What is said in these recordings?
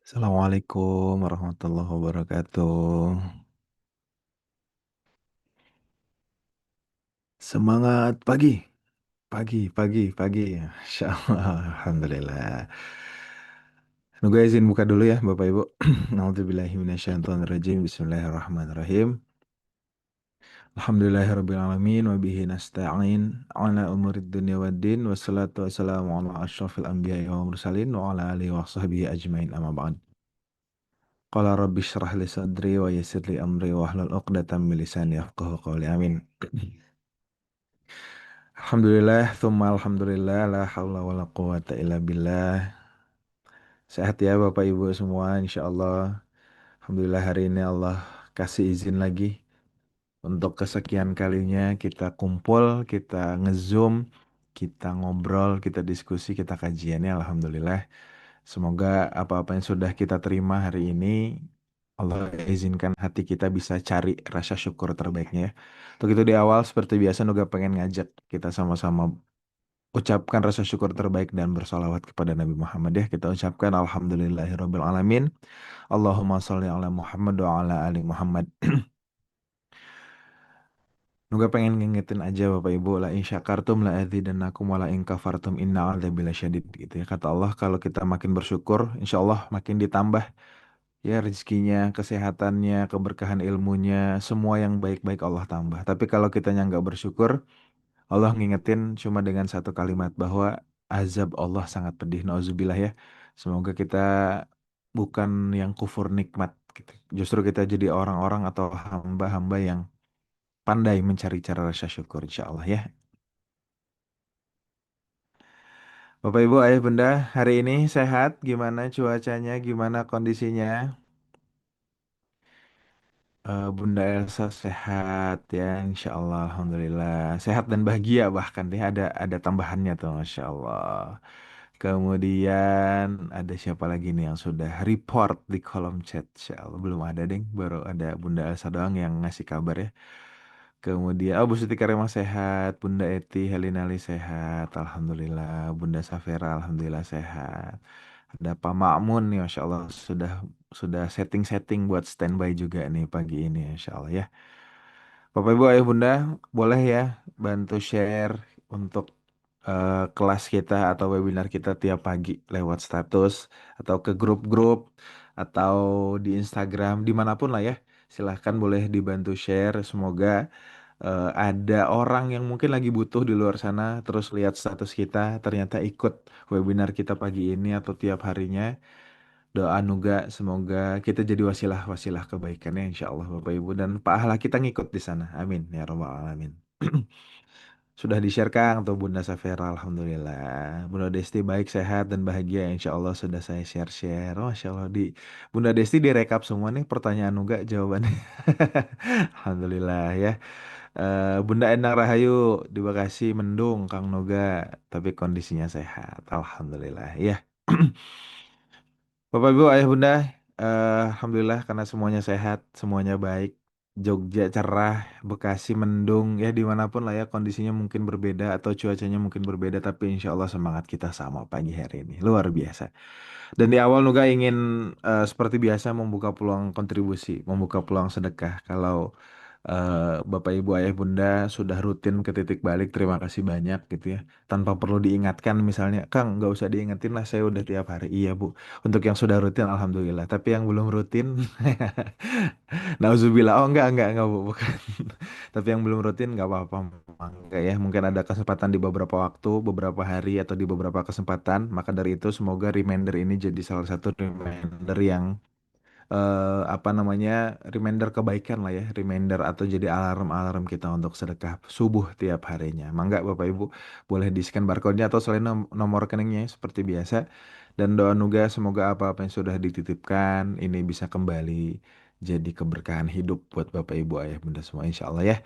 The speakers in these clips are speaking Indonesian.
Assalamualaikum warahmatullahi wabarakatuh. Semangat pagi, pagi. Masya Allah, Alhamdulillah. Nunggu izin buka dulu ya Bapak Ibu. Nauzubillahi minasyaitonirrajim. Bismillahirrahmanirrahim. Alhamdulillahirrabbilalamin. Wabihi nasta'in. Ala umurid dunia waddin. Wassalatu wassalamu ala ashrafil anbiya wa mursalin. Wa ala alihi wa sahbihi ajmain amma ba'd. Qala rabbi syrah li sadri wa yassir li amri wa hlul uqdatam min lisani yafqahu qawli amin. Alhamdulillah, thumma alhamdulillah, la haula wa la quwata illa billah. Sehat ya Bapak Ibu semua, insya Allah. Alhamdulillah hari ini Allah kasih izin lagi untuk kesekian kalinya kita kumpul, kita nge-zoom, kita ngobrol, kita diskusi, kita kajiannya. Alhamdulillah. Semoga apa-apa yang sudah kita terima hari ini, Allah izinkan hati kita bisa cari rasa syukur terbaiknya ya. Untuk itu di awal seperti biasa Nuga pengen ngajak kita sama-sama ucapkan rasa syukur terbaik dan bersalawat kepada Nabi Muhammad ya. Kita ucapkan Alhamdulillahirabbil alamin. Allahumma sholli ala Muhammad wa ala ali Muhammad. Nuga pengen ngingetin aja Bapak Ibu, la in syakartum la azidannakum wa la in kafartum inna adzabi lasyadid gitu ya. Kata Allah kalau kita makin bersyukur, insya Allah makin ditambah ya rezekinya, kesehatannya, keberkahan ilmunya, semua yang baik-baik Allah tambah. Tapi kalau kitanya nggak bersyukur, Allah ngingetin cuma dengan satu kalimat bahwa azab Allah sangat pedih. Nauzubillah ya. Semoga kita bukan yang kufur nikmat gitu. Justru kita jadi orang-orang atau hamba-hamba yang pandai mencari cara rasa syukur insya Allah ya. Bapak Ibu Ayah Bunda, hari ini sehat? Gimana cuacanya? Gimana kondisinya? Bunda Elsa sehat ya, insya Allah, Alhamdulillah. Sehat dan bahagia bahkan ya, ada tambahannya tuh, Masya Allah. Kemudian ada siapa lagi nih yang sudah report di kolom chat? Insya Allah belum ada deh, baru ada Bunda Elsa doang yang ngasih kabar ya. Kemudian, oh Bu Siti Karema sehat, Bunda Eti Helinali sehat, Alhamdulillah. Bunda Safera, Alhamdulillah sehat. Ada Pak Makmun nih, Masya Allah sudah setting-setting buat standby juga nih pagi ini, Masya Allah ya. Bapak Ibu Ayah Bunda, boleh ya bantu share untuk kelas kita atau webinar kita tiap pagi lewat status atau ke grup-grup atau di Instagram dimanapun lah ya. Silahkan boleh dibantu share. Semoga ada orang yang mungkin lagi butuh di luar sana terus lihat status kita ternyata ikut webinar kita pagi ini atau tiap harinya. Doa nuga semoga kita jadi wasilah-wasilah kebaikannya insya Allah Bapak Ibu dan pahala kita ngikut di sana. Amin ya rabbal alamin. Sudah di-share Kang tuh Bunda Safera Alhamdulillah. Bunda Desti baik sehat dan bahagia insya Allah sudah saya share-share. Oh, Masya Allah di Bunda Desti direkap semua nih pertanyaan nuga jawabannya. Alhamdulillah ya. Bunda Endang Rahayu di Bekasi mendung Kang Nuga tapi kondisinya sehat. Alhamdulillah ya. Bapak Ibu, Ayah Bunda, Alhamdulillah karena semuanya sehat, semuanya baik. Jogja cerah, Bekasi mendung, ya dimanapun lah ya kondisinya mungkin berbeda atau cuacanya mungkin berbeda, tapi insya Allah semangat kita sama pagi hari ini. Luar biasa. Dan di awal Nuga ingin seperti biasa membuka peluang kontribusi, membuka peluang sedekah. Kalau Bapak Ibu Ayah Bunda sudah rutin ke titik balik, terima kasih banyak gitu ya. Tanpa perlu diingatkan misalnya, Kang nggak usah diingetin lah saya udah tiap hari. Iya Bu, untuk yang sudah rutin Alhamdulillah. Tapi yang belum rutin, nauzubillah. Oh enggak Bu, bukan. Tapi yang belum rutin nggak apa-apa. Enggak ya, mungkin ada kesempatan di beberapa waktu, beberapa hari atau di beberapa kesempatan. Maka dari itu semoga reminder ini jadi salah satu reminder yang apa namanya reminder kebaikan lah ya, reminder atau jadi alarm-alarm kita untuk sedekah subuh tiap harinya. Mangga Bapak Ibu boleh di scan barcode-nya atau selain nomor rekeningnya seperti biasa. Dan doa nuga semoga apa-apa yang sudah dititipkan ini bisa kembali jadi keberkahan hidup buat Bapak Ibu Ayah Bunda semua insya Allah ya.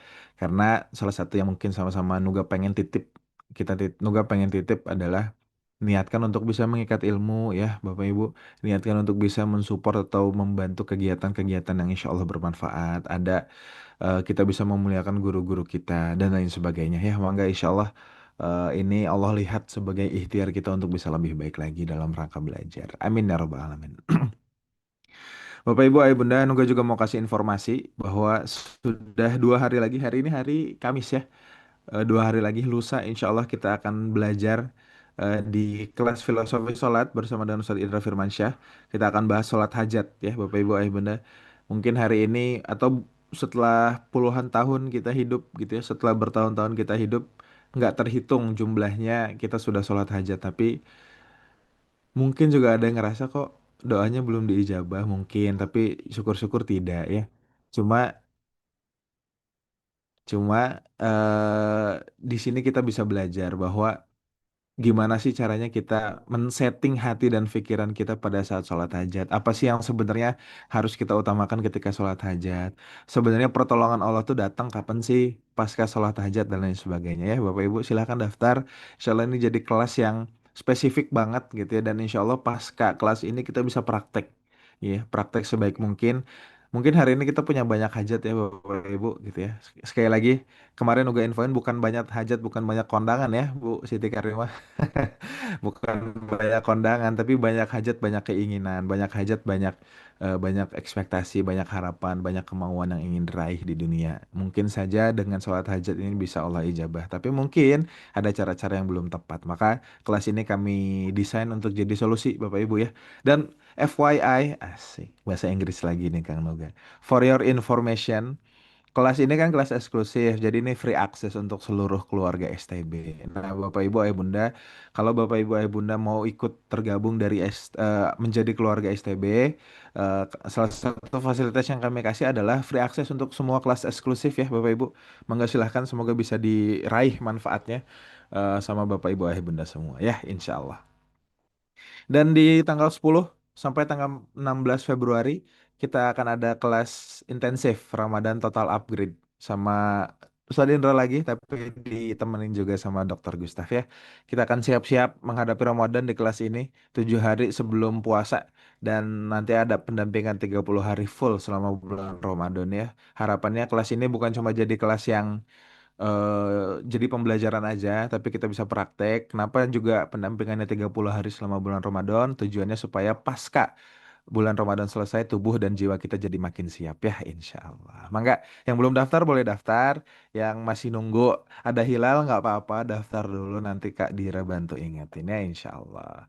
Karena salah satu yang mungkin sama-sama nuga pengen titip nuga pengen titip adalah niatkan untuk bisa mengikat ilmu ya Bapak Ibu. Niatkan untuk bisa mensupport atau membantu kegiatan-kegiatan yang insya Allah bermanfaat. Ada kita bisa memuliakan guru-guru kita dan lain sebagainya ya. Mangga insya Allah ini Allah lihat sebagai ikhtiar kita untuk bisa lebih baik lagi dalam rangka belajar. Amin ya rabbal alamin. Bapak Ibu Ayah Bunda, Nuga juga mau kasih informasi bahwa sudah 2 hari lagi, hari ini hari Kamis ya. 2 hari lagi lusa insya Allah kita akan belajar di kelas filosofi sholat bersama dengan Ustadz Indra Firmansyah. Kita akan bahas sholat hajat ya Bapak Ibu Ayah Bunda. Mungkin hari ini atau setelah puluhan tahun kita hidup gitu ya, setelah bertahun-tahun kita hidup, nggak terhitung jumlahnya kita sudah sholat hajat. Tapi mungkin juga ada yang ngerasa kok doanya belum diijabah mungkin, tapi syukur-syukur tidak ya. Cuma cuma di sini kita bisa belajar bahwa gimana sih caranya kita men-setting hati dan pikiran kita pada saat sholat hajat? Apa sih yang sebenarnya harus kita utamakan ketika sholat hajat? Sebenarnya pertolongan Allah tuh datang kapan sih? Pasca sholat hajat dan lain sebagainya ya. Bapak Ibu silahkan daftar. Insya Allah ini jadi kelas yang spesifik banget gitu ya. Dan insya Allah pasca kelas ini kita bisa praktek. Ya, praktek sebaik mungkin. Mungkin hari ini kita punya banyak hajat ya Bapak Ibu gitu ya. Sekali lagi, kemarin juga infoin bukan banyak hajat, bukan banyak kondangan ya Bu Siti Karimah. Bukan banyak kondangan, tapi banyak hajat, banyak keinginan, banyak hajat, banyak ekspektasi, banyak harapan, banyak kemauan yang ingin diraih di dunia. Mungkin saja dengan sholat hajat ini bisa Allah ijabah, tapi mungkin ada cara-cara yang belum tepat. Maka kelas ini kami desain untuk jadi solusi, Bapak Ibu ya. Dan FYI, asik, bahasa Inggris lagi nih Kang Noga. For your information, kelas ini kan kelas eksklusif, jadi ini free access untuk seluruh keluarga STB. Nah, Bapak Ibu Ayah Bunda, kalau Bapak Ibu Ayah Bunda mau ikut tergabung menjadi keluarga STB, salah satu fasilitas yang kami kasih adalah free access untuk semua kelas eksklusif ya, Bapak Ibu. Mangga silahkan, semoga bisa diraih manfaatnya sama Bapak Ibu Ayah Bunda semua ya, insya Allah. Dan di tanggal 10 sampai tanggal 16 Februari kita akan ada kelas intensif Ramadan Total Upgrade sama Ustadz Indra lagi tapi ditemenin juga sama Dokter Gustaf ya. Kita akan siap-siap menghadapi Ramadan di kelas ini 7 hari sebelum puasa dan nanti ada pendampingan 30 hari full selama bulan Ramadan ya. Harapannya kelas ini bukan cuma jadi kelas yang jadi pembelajaran aja, tapi kita bisa praktek. Kenapa juga pendampingannya 30 hari selama bulan Ramadan? Tujuannya supaya pasca bulan Ramadan selesai, tubuh dan jiwa kita jadi makin siap ya, insya Allah. Mangga, yang belum daftar boleh daftar. Yang masih nunggu ada hilal nggak apa-apa, daftar dulu nanti Kak Dira bantu ingetin ya, insya Allah.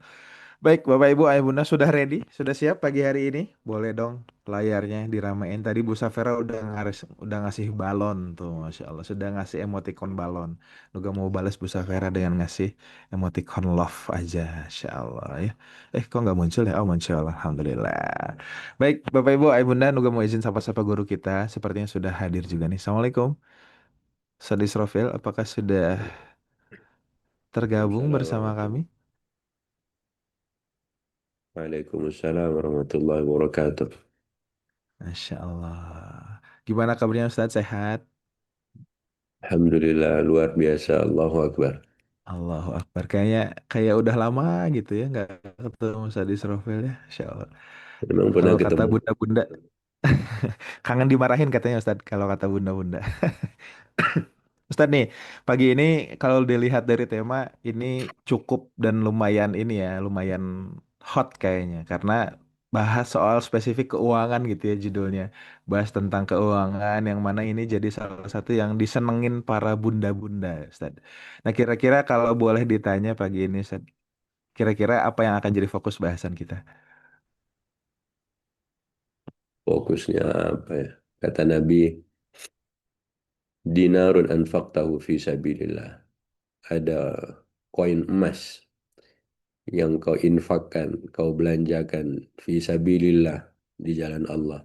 Baik, Bapak Ibu, Ayah Bunda sudah ready? Sudah siap pagi hari ini? Boleh dong layarnya diramein. Tadi Bu Safera udah ngasih balon tuh, Masya Allah. Sudah ngasih emoticon balon. Juga mau balas Bu Safera dengan ngasih emoticon love aja, Masya Allah ya. Kok nggak muncul ya? Oh, muncul. Alhamdulillah. Baik, Bapak Ibu, Ayah Bunda, Nuga mau izin sapa-sapa guru kita. Sepertinya sudah hadir juga nih. Assalamualaikum. Sadis Rofil, apakah sudah tergabung Waalaikumsalam bersama kami? Waalaikumsalam warahmatullahi wabarakatuh. Masya Allah. Gimana kabarnya Ustadz? Sehat? Alhamdulillah luar biasa. Allahu Akbar. Allahu Akbar. Kayak udah lama gitu ya nggak ketemu Ustadz Israfil ya. Masya Allah. Memang pernah Kalau kata ketemu. bunda-bunda, kangen dimarahin katanya Ustadz kalau kata bunda-bunda. Ustadz nih, pagi ini kalau dilihat dari tema ini cukup dan lumayan ini ya, lumayan hot kayaknya karena bahas soal spesifik keuangan gitu ya judulnya. Bahas tentang keuangan yang mana ini jadi salah satu yang disenengin para bunda-bunda, Ustadz. Nah, kira-kira kalau boleh ditanya pagi ini, Ustadz, kira-kira apa yang akan jadi fokus bahasan kita? Fokusnya apa ya? Kata Nabi, dinarun anfaqtahu fi sabilillah. Ada koin emas yang kau infakkan, kau belanjakan fi sabilillah di jalan Allah.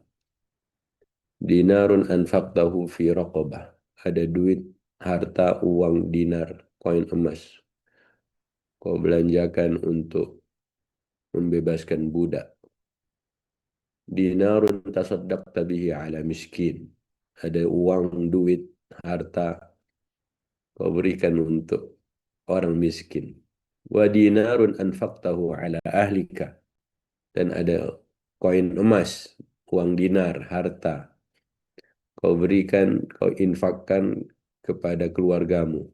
Dinarun anfaqtahu fi raqabah. Ada duit, harta, uang, dinar, koin emas. Kau belanjakan untuk membebaskan budak. Dinarun tasaddaqta bihi ala miskin. Ada uang, duit, harta kau berikan untuk orang miskin. Wa dinarun anfaqtahu ala ahlika. Dan ada koin emas, uang dinar, harta kau berikan, kau infakkan kepada keluargamu.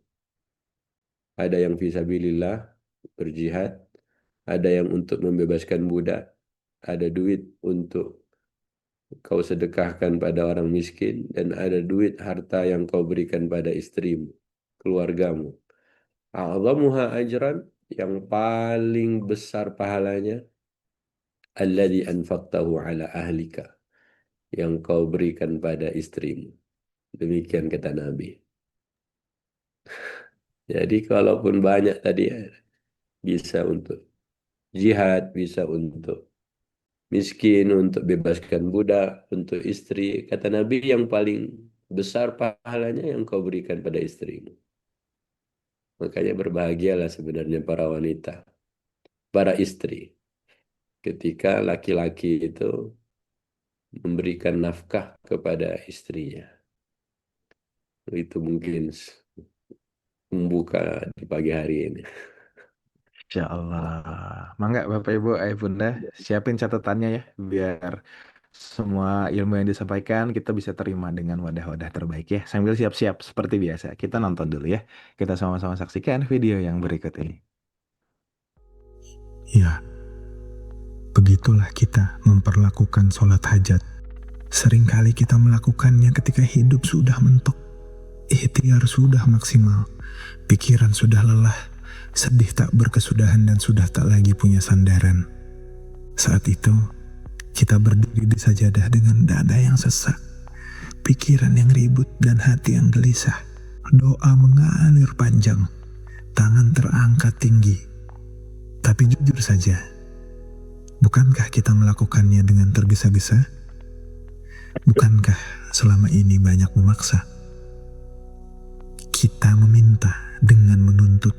Ada yang fisabilillah, berjihad, ada yang untuk membebaskan budak, ada duit untuk kau sedekahkan pada orang miskin, dan ada duit harta yang kau berikan pada istrimu, keluargamu. A'zamuha ajran, yang paling besar pahalanya, alladzi anfaqtahu ala ahlika, yang kau berikan pada istrimu. Demikian kata Nabi. Jadi kalaupun banyak tadi ya, bisa untuk jihad, bisa untuk miskin, untuk bebaskan budak, untuk istri. Kata Nabi yang paling besar pahalanya yang kau berikan pada istrimu. Makanya berbahagialah sebenarnya para wanita, para istri. Ketika laki-laki itu memberikan nafkah kepada istrinya. Itu mungkin membuka di pagi hari ini. Insya Allah. Mangga Bapak Ibu, Ayah Bunda, siapin catatannya ya, biar semua ilmu yang disampaikan kita bisa terima dengan wadah-wadah terbaik ya. Sambil siap-siap seperti biasa, kita nonton dulu ya. Kita sama-sama saksikan video yang berikut ini. Ya, begitulah kita memperlakukan sholat hajat. Seringkali kita melakukannya ketika hidup sudah mentok, ikhtiar sudah maksimal, pikiran sudah lelah, sedih tak berkesudahan dan sudah tak lagi punya sandaran. Saat itu, kita berdiri di sajadah dengan dada yang sesak, pikiran yang ribut dan hati yang gelisah. Doa mengalir panjang, tangan terangkat tinggi. Tapi jujur saja, bukankah kita melakukannya dengan tergesa-gesa? Bukankah selama ini banyak memaksa? Kita meminta dengan menuntut,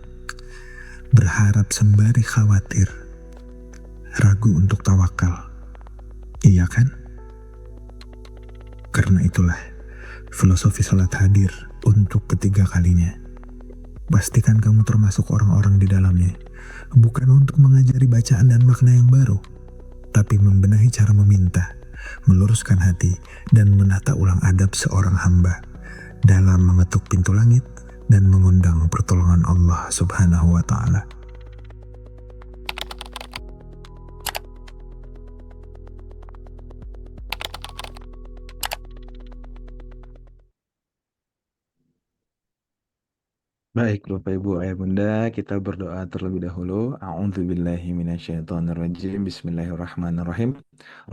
berharap sembari khawatir, ragu untuk tawakal. Iya kan? Karena itulah filosofi salat hadir untuk ketiga kalinya. Pastikan kamu termasuk orang-orang di dalamnya. Bukan untuk mengajari bacaan dan makna yang baru, tapi membenahi cara meminta, meluruskan hati, dan menata ulang adab seorang hamba dalam mengetuk pintu langit dan mengundang pertolongan Allah Subhanahu wa Ta'ala. Baik, Bapak Ibu, Ayah Bunda, kita berdoa terlebih dahulu. A'udzubillahi minasyaitonirrajim. Bismillahirrahmanirrahim.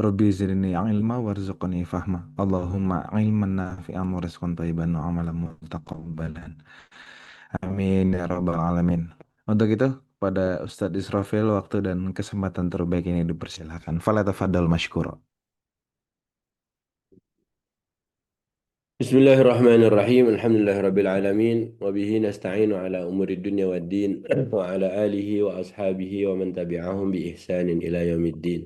Rabbi zidni ilma warzuqni fahma. Allahumma ilman nafi'an wa rizqan thayyiban wa amalan mutaqabbalan. Amin ya rabbal alamin. Untuk itu, pada Ustadz Israfil, waktu dan kesempatan terbaik ini dipersilakan. Fala tafadhal mashkura. بسم الله الرحمن الرحيم الحمد لله رب العالمين وبه نستعين على أمور الدنيا والدين وعلى آله وأصحابه ومن تبعهم بإحسان إلى يوم الدين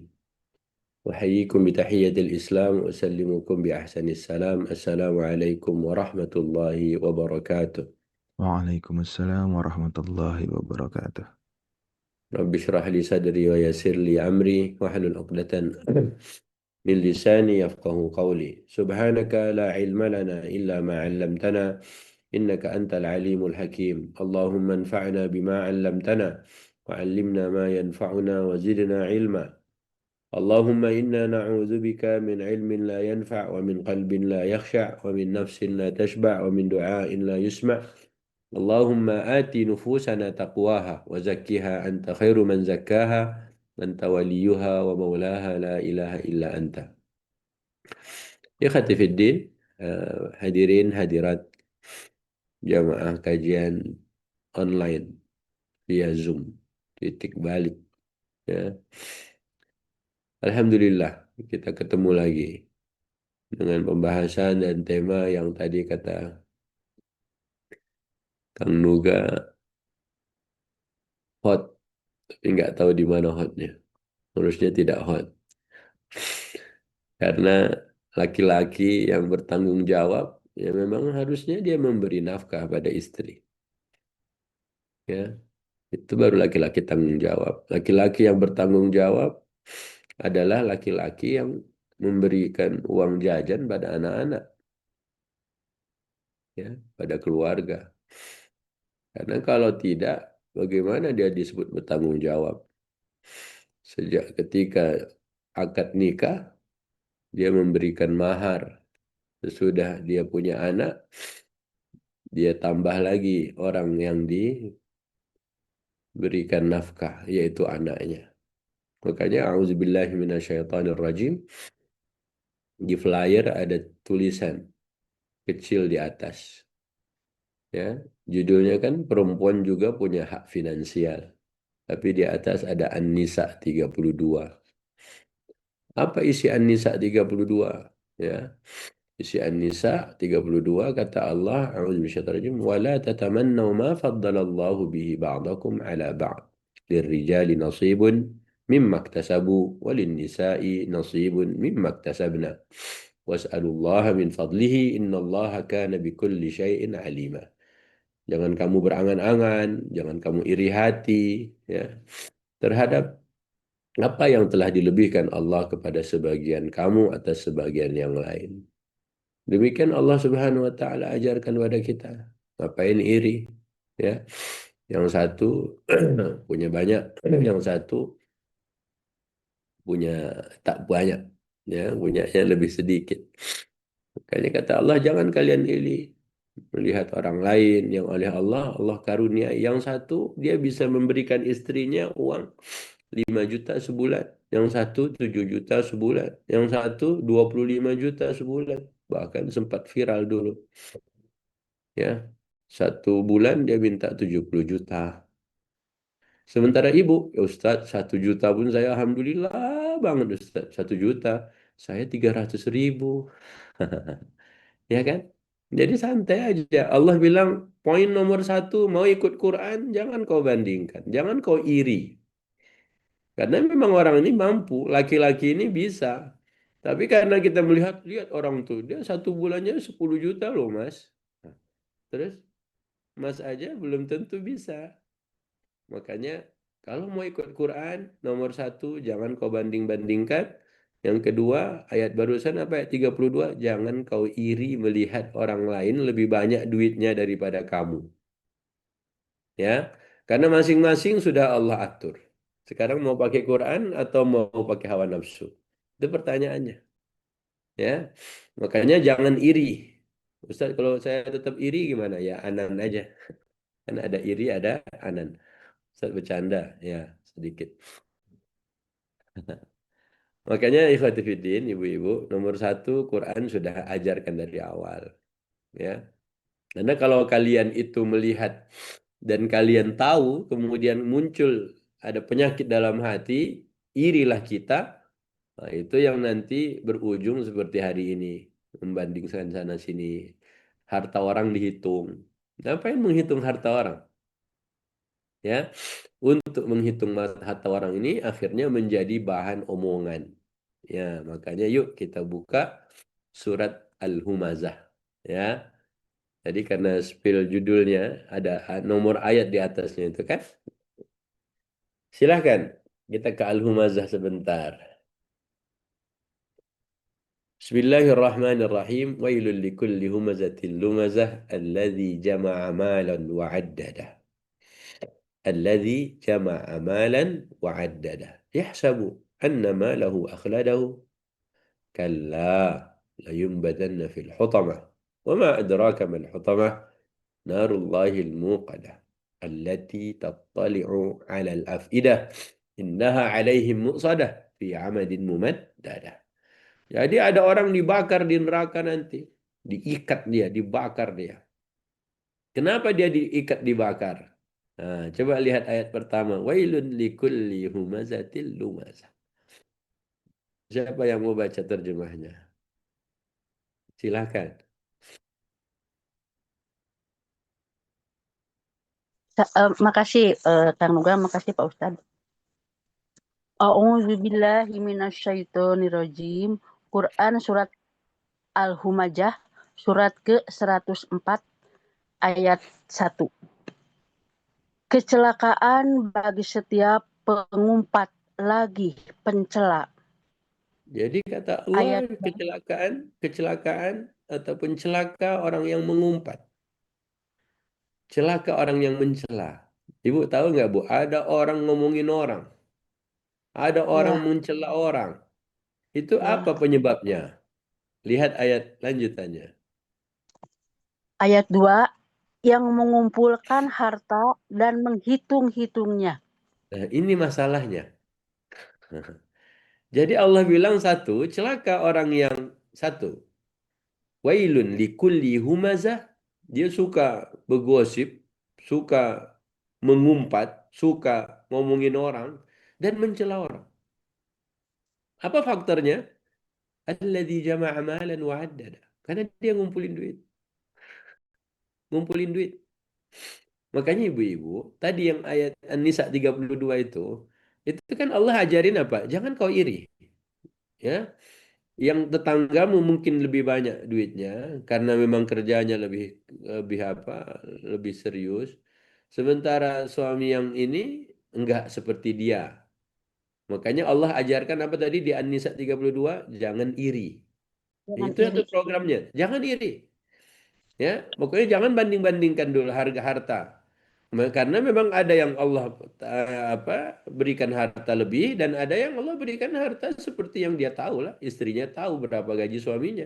أحييكم بتحية الإسلام وأسلمكم بأحسن السلام السلام عليكم ورحمة الله وبركاته Waalaikumsalam warahmatullahi wabarakatuh. رب اشرح لي صدري ويسر لي أمري واحلل عقدة من لساني يفقه قولي سبحانك لا علم لنا إلا ما علمتنا إنك أنت العليم الحكيم اللهم انفعنا بما علمتنا وعلمنا ما ينفعنا وزدنا علما اللهم إنا نعوذ بك من علم لا ينفع ومن قلب لا يخشع ومن نفس لا تشبع ومن دعاء لا يسمع اللهم آت نفوسنا تقواها وزكها أنت خير من زكاها أنت وليها ومولاها لا إله إلا أنت. Ikhati fiddin, hadirin hadirat jamaah kajian online via Zoom, titik balik. Ya. Alhamdulillah kita ketemu lagi dengan pembahasan dan tema yang tadi kata Kang Nuga hot, tapi nggak tahu di mana hotnya. Harusnya tidak hot. Karena laki-laki yang bertanggung jawab, ya memang harusnya dia memberi nafkah pada istri. Ya, itu baru laki-laki tanggung jawab. Laki-laki yang bertanggung jawab adalah laki-laki yang memberikan uang jajan pada anak-anak, ya, pada keluarga. Karena kalau tidak, bagaimana dia disebut bertanggung jawab? Sejak ketika akad nikah, dia memberikan mahar. Sesudah dia punya anak, dia tambah lagi orang yang diberikan nafkah, yaitu anaknya. Makanya, a'udzubillahi minasyaitonirrajim, di flyer ada tulisan kecil di atas. Ya, judulnya kan perempuan juga punya hak finansial. Tapi di atas ada An-Nisa 32. Apa isi An-Nisa 32? Ya, isi An-Nisa 32 kata Allah, a'udzu bisyaitonir rajim, wa la tatamannaw ma faddalallahu bihi ba'dakum 'ala ba'd. Lirrijali nasibun mimma iktasabu walin-nisa'i nasibun mimma iktasabna. Was'alullaha min fadlihi innallaha kana bikulli syai'in 'alima. Jangan kamu berangan-angan, jangan kamu iri hati, ya, terhadap apa yang telah dilebihkan Allah kepada sebagian kamu atas sebagian yang lain. Demikian Allah Subhanahu wa taala ajarkan kepada kita. Ngapain iri? Ya. Yang satu punya banyak, yang satu punya tak banyak, ya, punyanya lebih sedikit. Makanya kata Allah, jangan kalian iri melihat orang lain yang oleh Allah karunia. Yang satu dia bisa memberikan istrinya uang 5 juta sebulan. Yang satu 7 juta sebulan. Yang satu 25 juta sebulan. Bahkan sempat viral dulu. Ya, 1 bulan dia minta 70 juta. Sementara ibu, ya Ustadz, 1 juta pun saya alhamdulillah banget Ustadz. 1 juta, saya 300.000. Ya kan? Jadi santai aja. Allah bilang, poin nomor satu, mau ikut Quran, jangan kau bandingkan. Jangan kau iri. Karena memang orang ini mampu, laki-laki ini bisa. Tapi karena kita melihat, lihat orang tuh, dia 1 bulannya 10 juta loh mas. Nah, terus mas aja belum tentu bisa. Makanya kalau mau ikut Quran, nomor satu, jangan kau banding-bandingkan. Yang kedua, ayat barusan apa, ayat 32, jangan kau iri melihat orang lain lebih banyak duitnya daripada kamu. Ya, karena masing-masing sudah Allah atur. Sekarang mau pakai Quran atau mau pakai hawa nafsu? Itu pertanyaannya. Ya, makanya jangan iri. Ustaz, kalau saya tetap iri gimana? Ya, anan aja. Kan ada iri, ada anan. Ustaz bercanda, ya sedikit. Makanya ikhwati fiddin, ibu-ibu, nomor satu Quran sudah ajarkan dari awal. Ya, karena kalau kalian itu melihat dan kalian tahu, kemudian muncul ada penyakit dalam hati, irilah kita. Nah, itu yang nanti berujung seperti hari ini, membandingkan sana sini. Harta orang dihitung. Ngapain menghitung harta orang? Ya, untuk menghitung harta orang ini akhirnya menjadi bahan omongan. Ya, makanya yuk kita buka surat Al-Humazah. Ya, jadi karena spill judulnya ada nomor ayat di atasnya itu kan. Silahkan kita ke Al-Humazah sebentar. Bismillahirrahmanirrahim. Wailul likulli humazatin lumazah alladzi jama'a malan wa 'addadah. Alladzi jama'a malan wa 'addadah. Yahsabu anna malahu akhladahu. Kalla layunbadanna fil hutamah. Wa ma adraka mal hutamah. Narullahil muqadah. Allati tattali'u 'alal af'idah. Innaha 'alaihim mu'sadah fi 'amadin mumaddadah. Jadi ada orang dibakar di neraka nanti. Diikat dia, dibakar dia. Kenapa dia diikat, dibakar? Nah, coba lihat ayat pertama. Wailun likulli humazatil lumazah. Siapa yang mau baca terjemahnya? Silahkan. Makasih Kang Nuga, makasih Pak Ustadz. A'udzubillahi minasyaitonirrajim. Quran surat Al-Humajah surat ke-104 ayat 1. Kecelakaan bagi setiap pengumpat lagi pencela. Jadi kata Allah, Ayat kecelakaan ataupun celaka orang yang mengumpat. Celaka orang yang mencela. Ibu tahu nggak, Bu? Ada orang ngomongin orang. Ada orang Ya, mencela orang. Itu apa ya. penyebabnya? Lihat ayat lanjutannya. Ayat 2 yang mengumpulkan harta dan menghitung-hitungnya. Nah, ini masalahnya. Jadi Allah bilang satu, celaka orang yang satu. Wailun likulli humazah. Dia suka bergosip, suka mengumpat, suka ngomongin orang, dan mencela orang. Apa faktornya? Alladzi jama'a malan wa addada. Karena dia ngumpulin duit. Ngumpulin duit. Makanya ibu-ibu, tadi yang ayat An-Nisa 32 itu kan Allah ajarin apa? Jangan kau iri. Ya, yang tetanggamu mungkin lebih banyak duitnya karena memang kerjanya lebih lebih apa? Lebih serius. Sementara suami yang ini enggak seperti dia. Makanya Allah ajarkan apa tadi di An-Nisa 32? Jangan iri. Jangan Itu iri. programnya. Jangan iri. Ya, pokoknya jangan banding-bandingkan dulu harga harta. Karena memang ada yang Allah apa berikan harta lebih dan ada yang Allah berikan harta seperti yang dia tahu lah, istrinya tahu berapa gaji suaminya.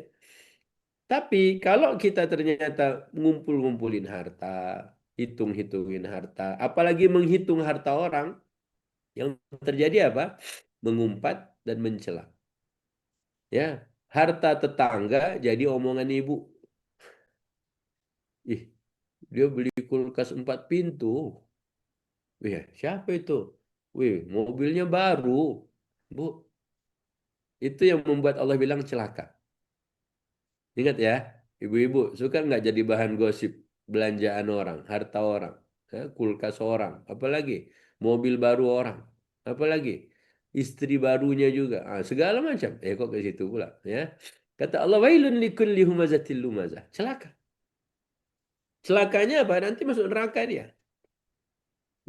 Tapi kalau kita ternyata ngumpul-ngumpulin harta, hitung-hitungin harta, apalagi menghitung harta orang, yang terjadi apa? Mengumpat dan mencela. Ya, harta tetangga jadi omongan ibu. Ih, dia beli kulkas 4 pintu. Wih, siapa itu? Wih, mobilnya baru. Bu, itu yang membuat Allah bilang celaka. Ingat ya, ibu-ibu, suka nggak jadi bahan gosip belanjaan orang, harta orang, ya, kulkas orang, apalagi mobil baru orang, apalagi istri barunya juga, segala macam. Kok ke situ pula, ya? Kata Allah, wailun likulli humazatil lumazah. Celaka. Celakanya apa? Nanti masuk neraka dia.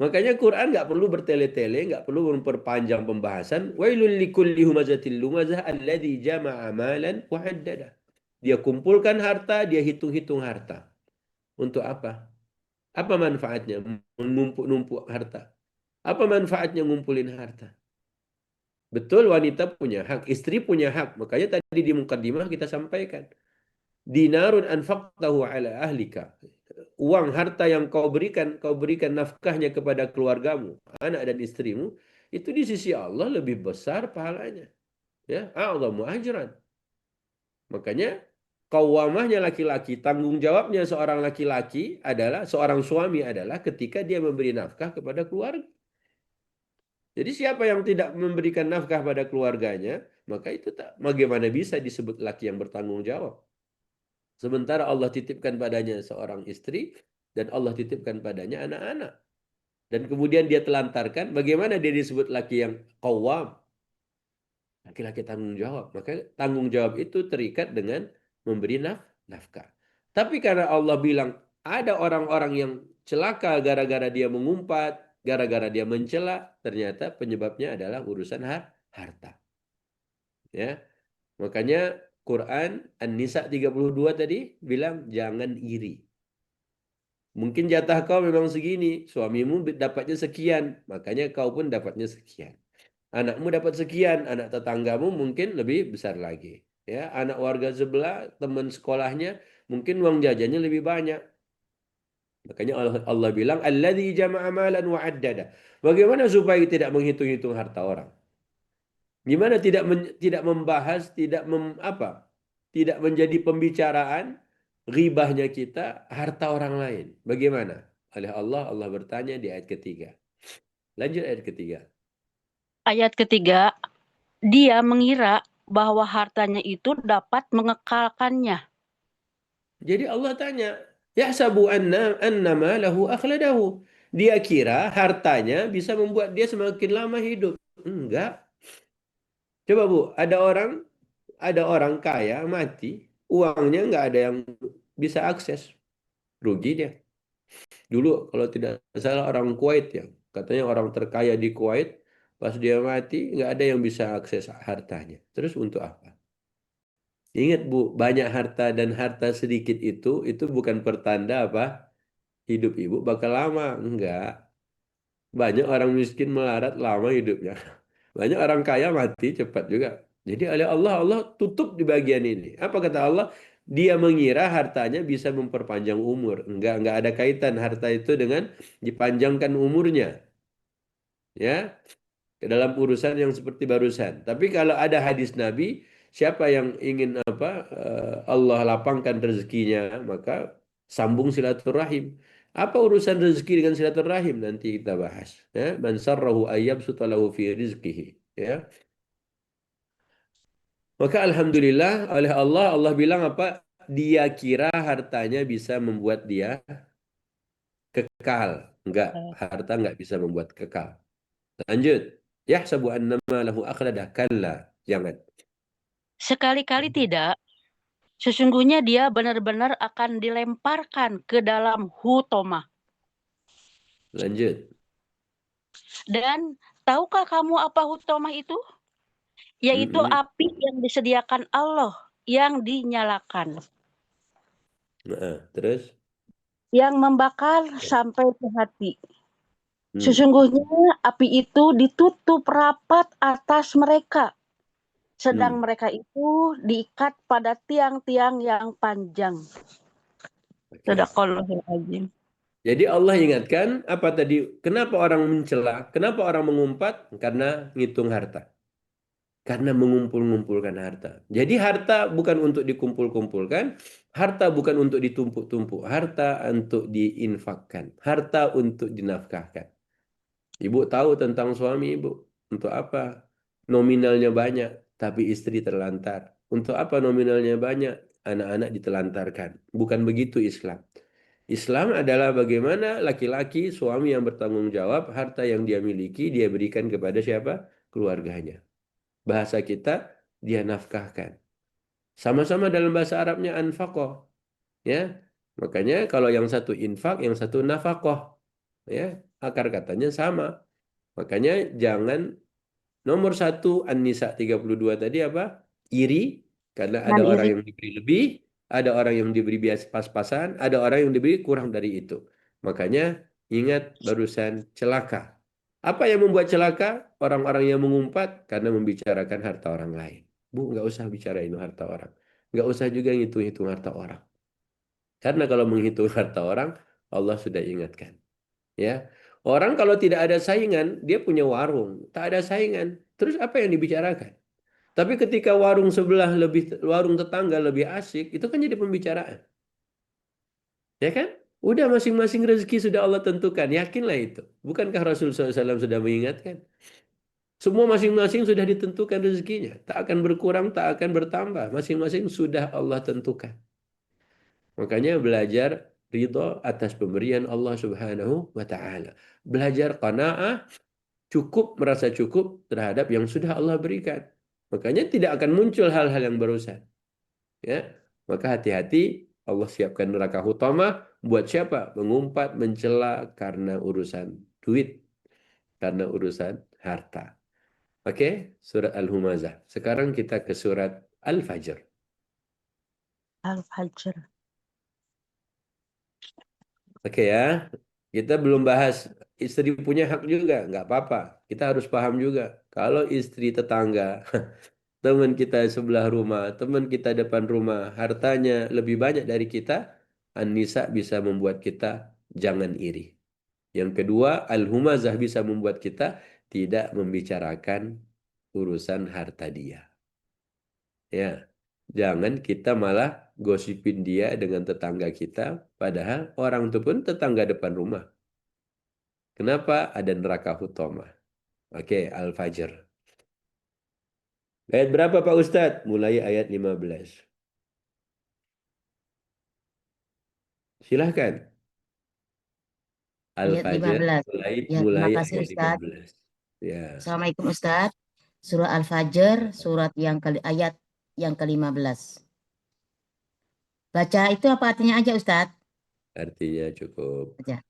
Makanya Quran nggak perlu bertele-tele, nggak perlu memperpanjang pembahasan. Wailul likulli humazatil lumazah alladzi jama'a malan wa addada. Dia kumpulkan harta, dia hitung-hitung harta. Untuk apa? Apa manfaatnya menumpuk-numpuk harta? Apa manfaatnya ngumpulin harta? Betul wanita punya hak, istri punya hak. Makanya tadi di mukadimah kita sampaikan. Dinarun anfaqtahu ala ahlika. Uang harta yang kau berikan nafkahnya kepada keluargamu, anak dan istrimu, itu di sisi Allah lebih besar pahalanya. Ya, a'zamu ajran. Makanya qawwamahnya laki-laki, tanggung jawabnya seorang laki-laki adalah seorang suami adalah ketika dia memberi nafkah kepada keluarga. Jadi siapa yang tidak memberikan nafkah pada keluarganya, maka itu tak bagaimana bisa disebut laki yang bertanggung jawab. Sementara Allah titipkan padanya seorang istri dan Allah titipkan padanya anak-anak. Dan kemudian dia telantarkan, bagaimana dia disebut laki yang qawwam? Laki-laki tanggung jawab. Maka tanggung jawab itu terikat dengan memberi nafkah. Tapi karena Allah bilang ada orang-orang yang celaka gara-gara dia mengumpat, gara-gara dia mencela, ternyata penyebabnya adalah urusan harta. Ya. Makanya Quran An-Nisa 32 tadi bilang jangan iri. Mungkin jatah kau memang segini, suamimu dapatnya sekian, makanya kau pun dapatnya sekian. Anakmu dapat sekian, anak tetanggamu mungkin lebih besar lagi. Ya, anak warga sebelah, teman sekolahnya, mungkin uang jajannya lebih banyak. Makanya Allah bilang, alladzi jama'a malan wa addada. Bagaimana supaya tidak menghitung-hitung harta orang? Gimana tidak membahas, tidak menjadi pembicaraan ghibahnya kita harta orang lain. Bagaimana? Oleh Allah bertanya di ayat ketiga. Lanjut ayat ketiga. Ayat ketiga, dia mengira bahwa hartanya itu dapat mengekalkannya. Jadi Allah tanya, yahsabu annama lahu akhladahu. Dia kira hartanya bisa membuat dia semakin lama hidup. Enggak. Coba Bu, ada orang kaya mati, uangnya nggak ada yang bisa akses. Rugi dia. Dulu kalau tidak salah orang Kuwait ya, katanya orang terkaya di Kuwait, pas dia mati nggak ada yang bisa akses hartanya. Terus untuk apa? Ingat Bu, banyak harta dan harta sedikit itu bukan pertanda apa? hidup ibu bakal lama. Enggak. Banyak orang miskin melarat lama hidupnya. Banyak orang kaya mati cepat juga. Jadi oleh Allah, Allah tutup di bagian ini. Apa kata Allah? Dia mengira hartanya bisa memperpanjang umur. Enggak ada kaitan harta itu dengan dipanjangkan umurnya. Ya, ke dalam urusan yang seperti barusan. Tapi kalau ada hadis Nabi, siapa yang ingin Allah lapangkan rezekinya, maka sambung silaturahim. Apa urusan rezeki dengan silaturahim? Nanti kita bahas. Ya, man sarrahu ayyab sutalahu fi rizkihi. Ya. Maka alhamdulillah oleh Allah, Allah bilang apa? Dia kira hartanya bisa membuat dia kekal. Enggak, harta enggak bisa membuat kekal. Lanjut. Yahsabu annama lahu akhlada. Kalla. Jangan. Sekali-kali tidak. Sesungguhnya dia benar-benar akan dilemparkan ke dalam hutoma. Lanjut. Dan tahukah kamu apa hutoma itu? Yaitu Mm-mm. api yang disediakan Allah yang dinyalakan. Nah, terus? Yang membakar sampai ke hati. Hmm. Sesungguhnya api itu ditutup rapat atas mereka. Sedang mereka itu diikat pada tiang-tiang yang panjang. Oke. Sadaqallahul azim. Jadi Allah ingatkan apa tadi? Kenapa orang mencela? Kenapa orang mengumpat? Karena ngitung harta. Karena mengumpul-ngumpulkan harta. Jadi harta bukan untuk dikumpul-kumpulkan. Harta bukan untuk ditumpuk-tumpuk. Harta untuk diinfakkan. Harta untuk dinafkahkan. Ibu tahu tentang suami ibu. Untuk apa? Nominalnya banyak, tapi istri terlantar. Untuk apa nominalnya banyak? Anak-anak ditelantarkan. Bukan begitu Islam. Islam adalah bagaimana laki-laki, suami yang bertanggung jawab, harta yang dia miliki, dia berikan kepada siapa? Keluarganya. Bahasa kita, dia nafkahkan. Sama-sama dalam bahasa Arabnya anfaqah. Ya. Makanya kalau yang satu infak, yang satu nafkah. Ya, akar katanya sama. Makanya jangan nomor satu An-Nisa 32 tadi apa? Iri. Karena ada Dan orang iri. yang diberi lebih, ada orang yang diberi biasa pas-pasan, ada orang yang diberi kurang dari itu. Makanya ingat barusan celaka. Apa yang membuat celaka? Orang-orang yang mengumpat karena membicarakan harta orang lain. Bu, nggak usah bicarain harta orang. Nggak usah juga ngitung-hitung harta orang. Karena kalau menghitung harta orang, Allah sudah ingatkan. Ya, orang kalau tidak ada saingan, dia punya warung, tak ada saingan. Terus apa yang dibicarakan? Tapi ketika warung sebelah warung tetangga lebih asik, itu kan jadi pembicaraan. Ya kan? Udah masing-masing rezeki sudah Allah tentukan, yakinlah itu. Bukankah Rasulullah SAW sudah mengingatkan? Semua masing-masing sudah ditentukan rezekinya. Tak akan berkurang, tak akan bertambah. Masing-masing sudah Allah tentukan. Makanya belajar ridho atas pemberian Allah Subhanahu wa taala. Belajar qanaah, cukup merasa cukup terhadap yang sudah Allah berikan. Makanya tidak akan muncul hal-hal yang barusan. Ya. Maka hati-hati, Allah siapkan neraka hutama buat siapa? Mengumpat, mencela karena urusan duit, karena urusan harta. Oke, surat Al-Humazah. Sekarang kita ke surat Al-Fajr. Al-Fajr. Oke ya, kita belum bahas istri punya hak juga, nggak apa-apa. Kita harus paham juga. Kalau istri tetangga, teman kita sebelah rumah, teman kita depan rumah, hartanya lebih banyak dari kita, An-Nisa bisa membuat kita jangan iri. Yang kedua, Al-Humazah bisa membuat kita tidak membicarakan urusan harta dia. Ya, jangan kita malah gosipin dia dengan tetangga kita, padahal orang itu pun tetangga depan rumah. Kenapa ada neraka hutama? Oke, Al-Fajr. Ayat berapa Pak Ustadz? Mulai ayat 15. Silahkan. Ayat Al-Fajr 15. mulai, Ya, terima kasih ayat Ustadz. 15. Ya, Assalamualaikum Ustadz. Surah Al-Fajr, ayat yang ke-15. Baca itu apa artinya aja Ustadz? artinya cukup. Aja.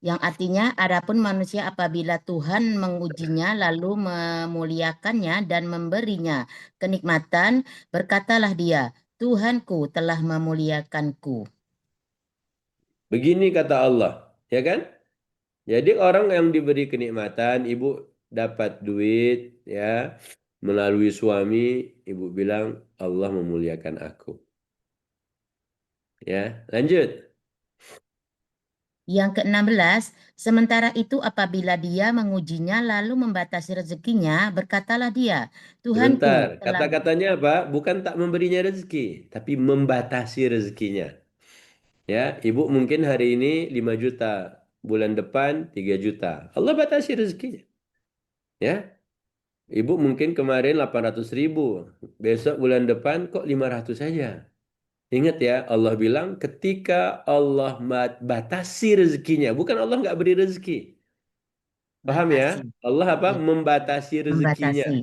Yang artinya, adapun manusia apabila Tuhan mengujinya lalu memuliakannya dan memberinya kenikmatan, berkatalah dia, Tuhanku telah memuliakanku. Begini kata Allah, ya kan? Jadi orang yang diberi kenikmatan, ibu dapat duit, ya, melalui suami, ibu bilang Allah memuliakan aku. Ya, lanjut. Yang ke-16, sementara itu apabila dia mengujinya lalu membatasi rezekinya, berkatalah dia, Tuhanku Sebentar, telah kata-katanya apa? Bukan tak memberinya rezeki, tapi membatasi rezekinya. Ya, ibu mungkin hari ini 5 juta, bulan depan 3 juta. Allah batasi rezekinya. Ya, ibu mungkin kemarin 800.000, besok bulan depan kok 500 saja. Ingat ya, Allah bilang ketika Allah batasi rezekinya, bukan Allah nggak beri rezeki. Paham ya? batasi. Allah apa? Ya, Membatasi rezekinya. membatasi.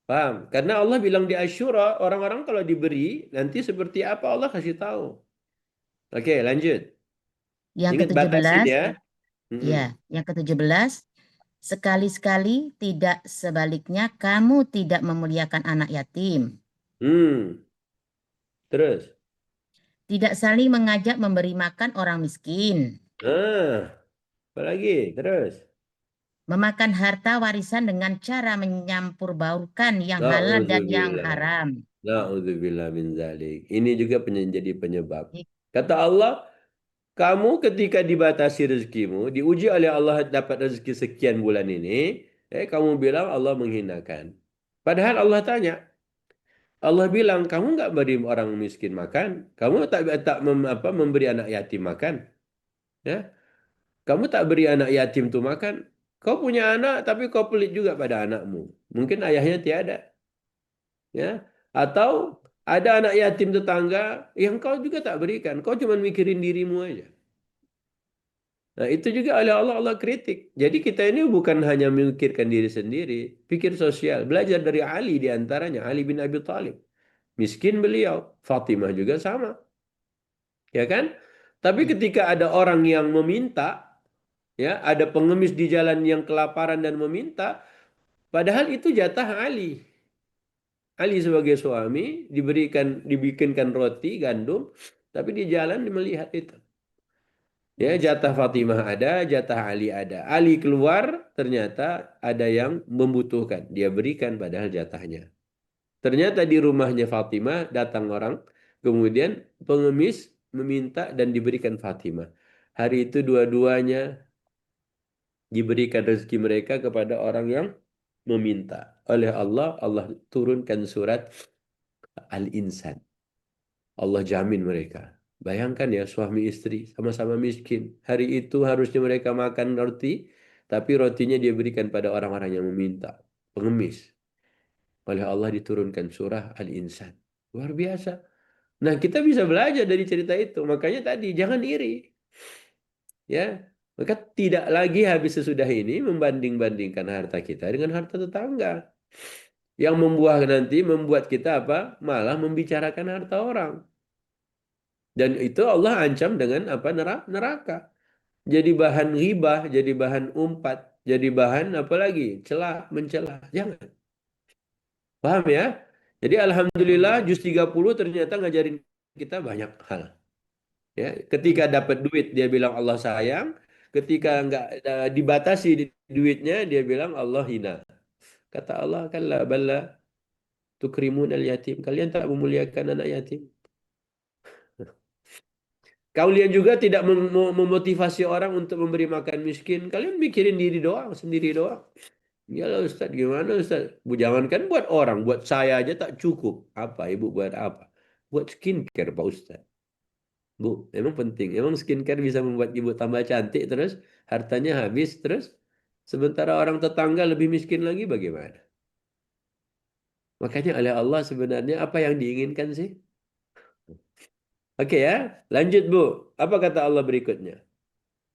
Paham? Karena Allah bilang di Asyura, orang-orang kalau diberi, nanti seperti apa Allah kasih tahu. Oke, lanjut. Yang Ingat batasin ke-17, ya. ya, Mm-mm. yang ke-17, sekali-sekali tidak sebaliknya kamu tidak memuliakan anak yatim. Hmm, terus. Tidak saling mengajak memberi makan orang miskin. Apa lagi? Terus. Memakan harta warisan dengan cara menyampur baurkan yang halal dan yang Na'udzubillah. haram. Na'udzubillah min zalik. Ini juga jadi penyebab. Kata Allah, kamu ketika dibatasi rezekimu, diuji oleh Allah dapat rezeki sekian bulan ini, kamu bilang Allah menghinakan. Padahal Allah tanya, Allah bilang, kamu nggak beri orang miskin makan, kamu tak memberi anak yatim makan, ya, kamu tak beri anak yatim tuh makan. Kau punya anak, tapi kau pelit juga pada anakmu. Mungkin ayahnya tiada, ya, atau ada anak yatim tetangga yang kau juga tak berikan, kau cuma mikirin dirimu aja. Nah, itu juga oleh Allah, Allah kritik. Jadi kita ini bukan hanya memikirkan diri sendiri, pikir sosial. Belajar dari Ali di antaranya, Ali bin Abi Thalib. Miskin beliau, Fatimah juga sama, ya kan? Tapi Ya, ketika ada orang yang meminta, ya, ada pengemis di jalan yang kelaparan dan meminta, padahal itu jatah Ali. Ali sebagai suami dibikinkan roti gandum, tapi di jalan melihat itu. Ya, jatah Fatimah ada, jatah Ali ada. Ali keluar, ternyata ada yang membutuhkan. Dia berikan padahal jatahnya. Ternyata di rumahnya Fatimah datang orang, kemudian pengemis meminta dan diberikan Fatimah. Hari itu dua-duanya diberikan rezeki mereka kepada orang yang meminta. Oleh Allah, Allah turunkan surat Al-Insan. Allah jamin mereka. Bayangkan ya, suami istri sama-sama miskin. Hari itu harusnya mereka makan roti, tapi rotinya dia berikan pada orang-orang yang meminta, pengemis. Oleh Allah diturunkan surah Al-Insan. Luar biasa. Nah, kita bisa belajar dari cerita itu. Makanya tadi jangan iri, ya. Maka tidak lagi habis sesudah ini membanding-bandingkan harta kita dengan harta tetangga. Yang membuat kita apa? Malah membicarakan harta orang. Dan itu Allah ancam dengan apa? Neraka. Jadi bahan ghibah, jadi bahan umpat, jadi bahan apa lagi? Celah, mencela. Jangan. Paham ya? Jadi alhamdulillah juz 30 ternyata ngajarin kita banyak hal. Ya, ketika dapat duit dia bilang Allah sayang, ketika nggak dibatasi duitnya dia bilang Allah hina. Kata Allah kan la balla tukrimun al yatim. Kalian tak memuliakan anak yatim. Kalian juga tidak memotivasi orang untuk memberi makan miskin. Kalian mikirin diri doang, sendiri doang. Ya lah Ustaz, gimana Ustaz? Jangankan buat orang, buat saya aja tak cukup. Apa ibu buat apa? Buat skincare Pak Ustaz. Bu, emang penting. Emang skincare bisa membuat ibu tambah cantik terus, hartanya habis terus. Sementara orang tetangga lebih miskin lagi bagaimana? Makanya oleh Allah sebenarnya apa yang diinginkan sih? Oke ya, lanjut Bu. Apa kata Allah berikutnya?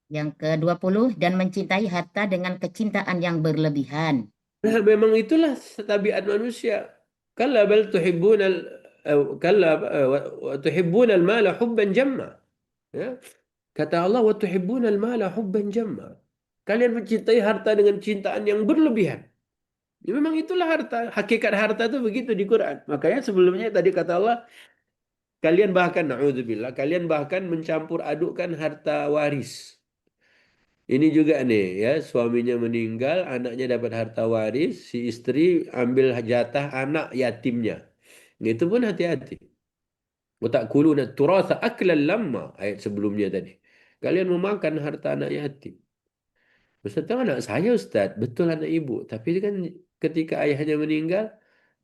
yang ke-20, dan mencintai harta dengan kecintaan yang berlebihan. Nah, memang itulah tabiat manusia. Kalla bal tuhibbunal kalla wa tuhibbunal mala hubban jamma. Ya. Kata Allah wa tuhibbunal mala hubban jamma. Kalian mencintai harta dengan cintaan yang berlebihan. Ya, memang itulah harta. Hakikat harta itu begitu di Quran. Makanya sebelumnya tadi kata Allah kalian bahkan, na'udzubillah, kalian bahkan mencampur adukkan harta waris. Ini juga nih ya, suaminya meninggal, anaknya dapat harta waris, si istri ambil jatah anak yatimnya. Itu pun hati-hati. وَتَأْكُلُونَ التُّرَاثَ أَكْلًا لَمًّا, ayat sebelumnya tadi. Kalian memakan harta anak yatim. Ustaz, itu anak saya Ustaz, betul anak ibu. Tapi kan ketika ayahnya meninggal,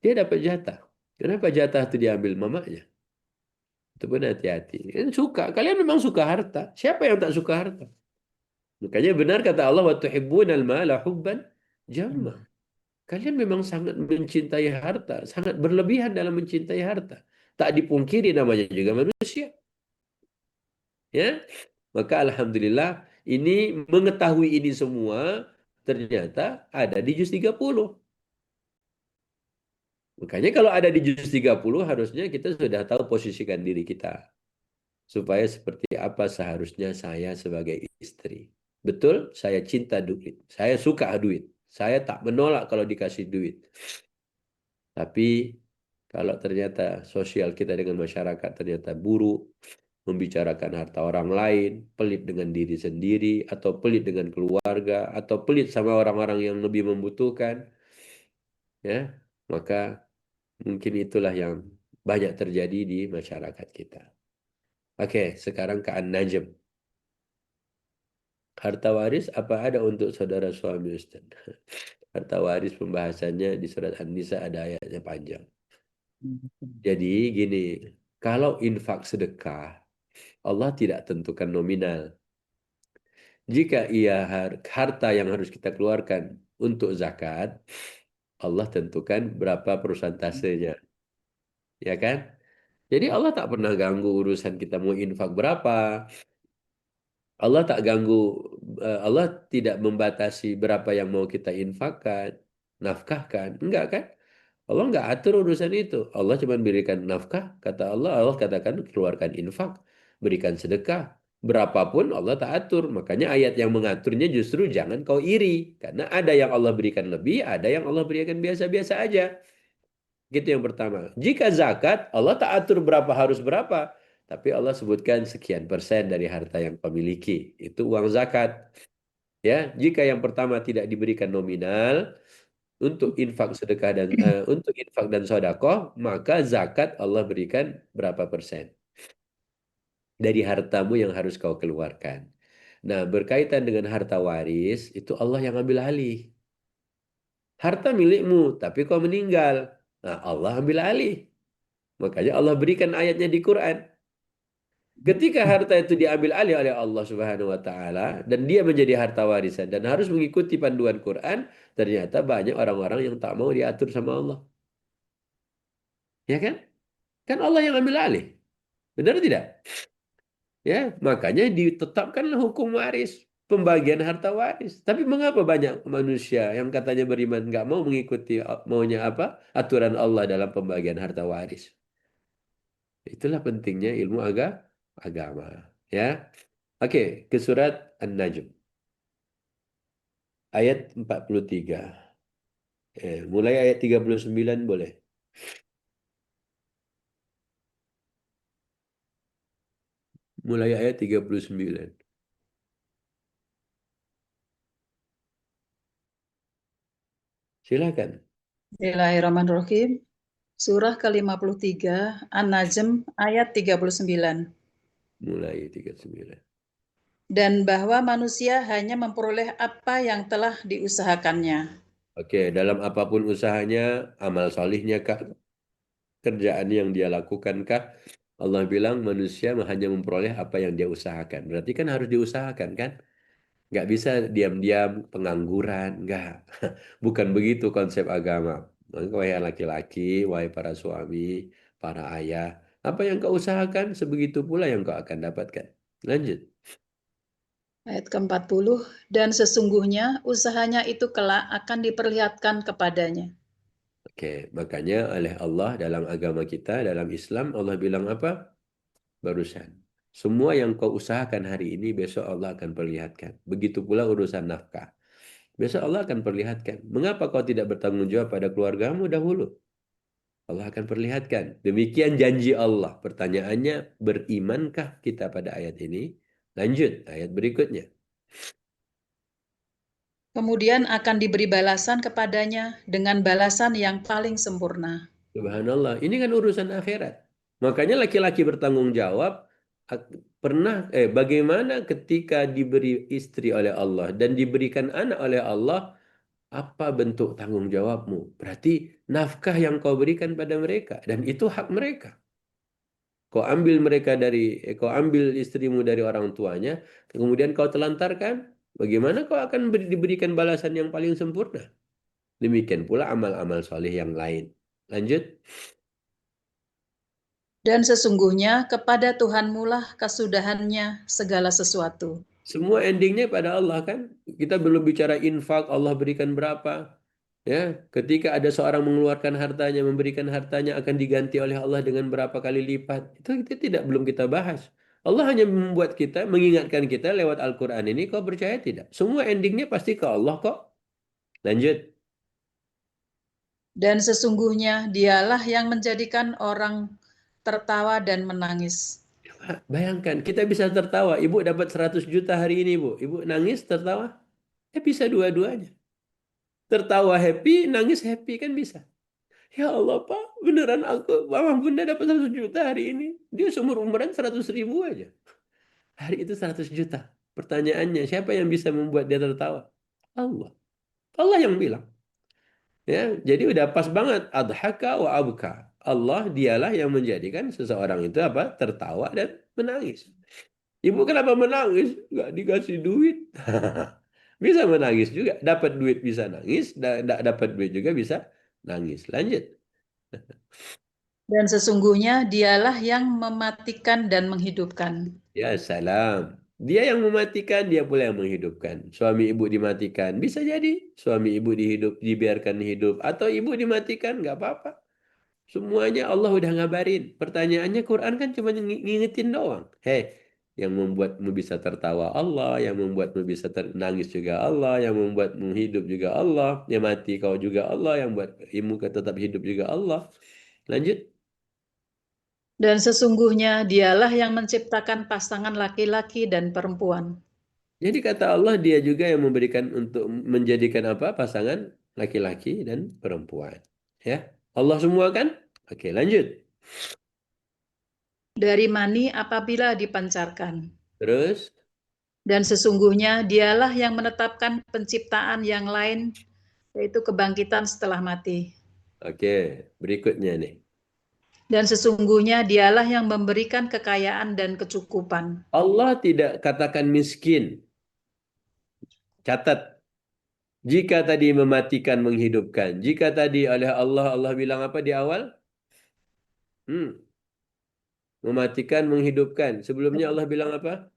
dia dapat jatah. Kenapa jatah itu diambil mamanya? Itu pun hati-hati. Kalian memang suka harta. Siapa yang tak suka harta? Makanya benar kata Allah, wa tuhibbunal mala hubban jamma. Kalian memang sangat mencintai harta, sangat berlebihan dalam mencintai harta. Tak dipungkiri namanya juga manusia, ya. Maka alhamdulillah ini mengetahui ini semua ternyata ada di juz 30. Makanya kalau ada di juz 30 harusnya kita sudah tahu posisikan diri kita. Supaya seperti apa seharusnya saya sebagai istri. Betul, saya cinta duit. Saya suka duit. Saya tak menolak kalau dikasih duit. Tapi kalau ternyata sosial kita dengan masyarakat ternyata buruk, membicarakan harta orang lain, pelit dengan diri sendiri, atau pelit dengan keluarga, atau pelit sama orang-orang yang lebih membutuhkan, ya, maka mungkin itulah yang banyak terjadi di masyarakat kita. Oke, sekarang ke An-Najm. Harta waris apa ada untuk saudara suami, Ustaz? Harta waris pembahasannya di surat An-Nisa ada ayatnya panjang. Jadi gini, kalau infak sedekah, Allah tidak tentukan nominal. Jika harta yang harus kita keluarkan untuk zakat, Allah tentukan berapa persentasenya. Ya kan? Jadi Allah tak pernah ganggu urusan kita mau infak berapa. Allah tak ganggu, Allah tidak membatasi berapa yang mau kita infakkan, nafkahkan. Enggak kan? Allah enggak atur urusan itu. Allah cuma berikan nafkah, kata Allah, Allah katakan keluarkan infak, berikan sedekah. Berapapun Allah tak atur. Makanya ayat yang mengaturnya justru jangan kau iri. Karena ada yang Allah berikan lebih, ada yang Allah berikan biasa-biasa aja. Gitu yang pertama. Jika zakat, Allah tak atur berapa harus berapa. Tapi Allah sebutkan sekian persen dari harta yang kau miliki. Itu uang zakat. Ya, jika yang pertama tidak diberikan nominal untuk infak sedekah dan untuk infak dan sedekah, maka zakat Allah berikan berapa persen dari hartamu yang harus kau keluarkan. Nah, berkaitan dengan harta waris, itu Allah yang ambil alih. Harta milikmu, tapi kau meninggal. Nah, Allah ambil alih. Makanya Allah berikan ayatnya di Quran. Ketika harta itu diambil alih oleh Allah Subhanahu wa taala dan dia menjadi harta warisan dan harus mengikuti panduan Quran, ternyata banyak orang-orang yang tak mau diatur sama Allah. Ya kan? Kan Allah yang ambil alih. Benar tidak? Ya, makanya ditetapkanlah hukum waris, pembagian harta waris. Tapi mengapa banyak manusia yang katanya beriman nggak mau mengikuti maunya apa? Aturan Allah dalam pembagian harta waris. Itulah pentingnya ilmu agama, ya. Oke, ke surat An-Najm ayat 43. Mulai ayat 39 boleh. Mulai ayat 39. Silakan. Bismillahirrahmanirrahim. Surah ke-53, An-Najm ayat 39. Mulai 39. Dan bahwa manusia hanya memperoleh apa yang telah diusahakannya. Oke, dalam apapun usahanya, amal solihnya kah, kerjaan yang dia lakukan kah, Allah bilang manusia hanya memperoleh apa yang dia usahakan. Berarti kan harus diusahakan kan? Nggak bisa diam-diam pengangguran, nggak. Bukan begitu konsep agama. Maka wahai laki-laki, wahai para suami, para ayah, apa yang kau usahakan, sebegitu pula yang kau akan dapatkan. Lanjut. Ayat ke-40, dan sesungguhnya usahanya itu kelak akan diperlihatkan kepadanya. Oke, makanya oleh Allah dalam agama kita, dalam Islam, Allah bilang apa? Barusan. Semua yang kau usahakan hari ini, besok Allah akan perlihatkan. Begitu pula urusan nafkah. Besok Allah akan perlihatkan. Mengapa kau tidak bertanggung jawab pada keluargamu dahulu? Allah akan perlihatkan. Demikian janji Allah. Pertanyaannya, berimankah kita pada ayat ini? Lanjut, ayat berikutnya. Kemudian akan diberi balasan kepadanya dengan balasan yang paling sempurna. Subhanallah, ini kan urusan akhirat. Makanya laki-laki bertanggung jawab. Bagaimana ketika diberi istri oleh Allah dan diberikan anak oleh Allah, apa bentuk tanggung jawabmu? Berarti nafkah yang kau berikan pada mereka dan itu hak mereka. Kau ambil istrimu dari orang tuanya, kemudian kau telantarkan, bagaimana kau akan diberikan balasan yang paling sempurna? Demikian pula amal-amal soleh yang lain. Lanjut. Dan sesungguhnya kepada Tuhanmulah kesudahannya segala sesuatu. Semua endingnya pada Allah kan. Kita belum bicara infak, Allah berikan berapa. Ya, ketika ada seorang mengeluarkan hartanya, memberikan hartanya akan diganti oleh Allah dengan berapa kali lipat. Itu kita belum kita bahas. Allah hanya membuat kita, mengingatkan kita lewat Al-Quran ini, kau percaya tidak? Semua endingnya pasti ke Allah kok. Lanjut. Dan sesungguhnya dialah yang menjadikan orang tertawa dan menangis. Bayangkan, kita bisa tertawa. Ibu dapat 100 juta hari ini, Bu. Ibu nangis, tertawa? Bisa dua-duanya. Tertawa happy, nangis happy, kan bisa. Ya Allah, Pak, beneran Mama Bunda dapat 100 juta hari ini. Dia seumur umuran 100 ribu aja. Hari itu 100 juta. Pertanyaannya, siapa yang bisa membuat dia tertawa? Allah. Allah yang bilang. Ya, jadi udah pas banget. Adhaka wa abka. Allah dialah yang menjadikan seseorang itu apa? Tertawa dan menangis. Ibu kenapa menangis? Nggak dikasih duit. Bisa menangis juga. Dapat duit bisa nangis. Nggak dapat duit juga bisa nangis. Lanjut. Dan sesungguhnya dialah yang mematikan dan menghidupkan. Ya salam. Dia yang mematikan, dia pula yang menghidupkan. Suami ibu dimatikan. Bisa jadi suami ibu dibiarkan hidup. Atau ibu dimatikan, nggak apa-apa. Semuanya Allah udah ngabarin. Pertanyaannya Quran kan cuma ngingetin doang. Hei, yang membuatmu bisa tertawa Allah, yang membuatmu bisa nangis juga Allah, yang membuatmu hidup juga Allah, yang mati kau juga Allah, yang buat imu tetap hidup juga Allah. Lanjut. Dan sesungguhnya dialah yang menciptakan pasangan laki-laki dan perempuan. Jadi kata Allah dia juga yang memberikan untuk menjadikan apa pasangan laki-laki dan perempuan. Ya, Allah semua kan? Oke, lanjut. Dari mani apabila dipancarkan. Terus, Dan sesungguhnya dialah yang menetapkan penciptaan yang lain, yaitu kebangkitan setelah mati. oke, berikutnya nih. Dan sesungguhnya dialah yang memberikan kekayaan dan kecukupan. Allah tidak katakan miskin. Catat. Jika tadi mematikan, menghidupkan. Jika tadi oleh Allah, Allah bilang apa di awal? Mematikan, menghidupkan. Sebelumnya Allah bilang apa?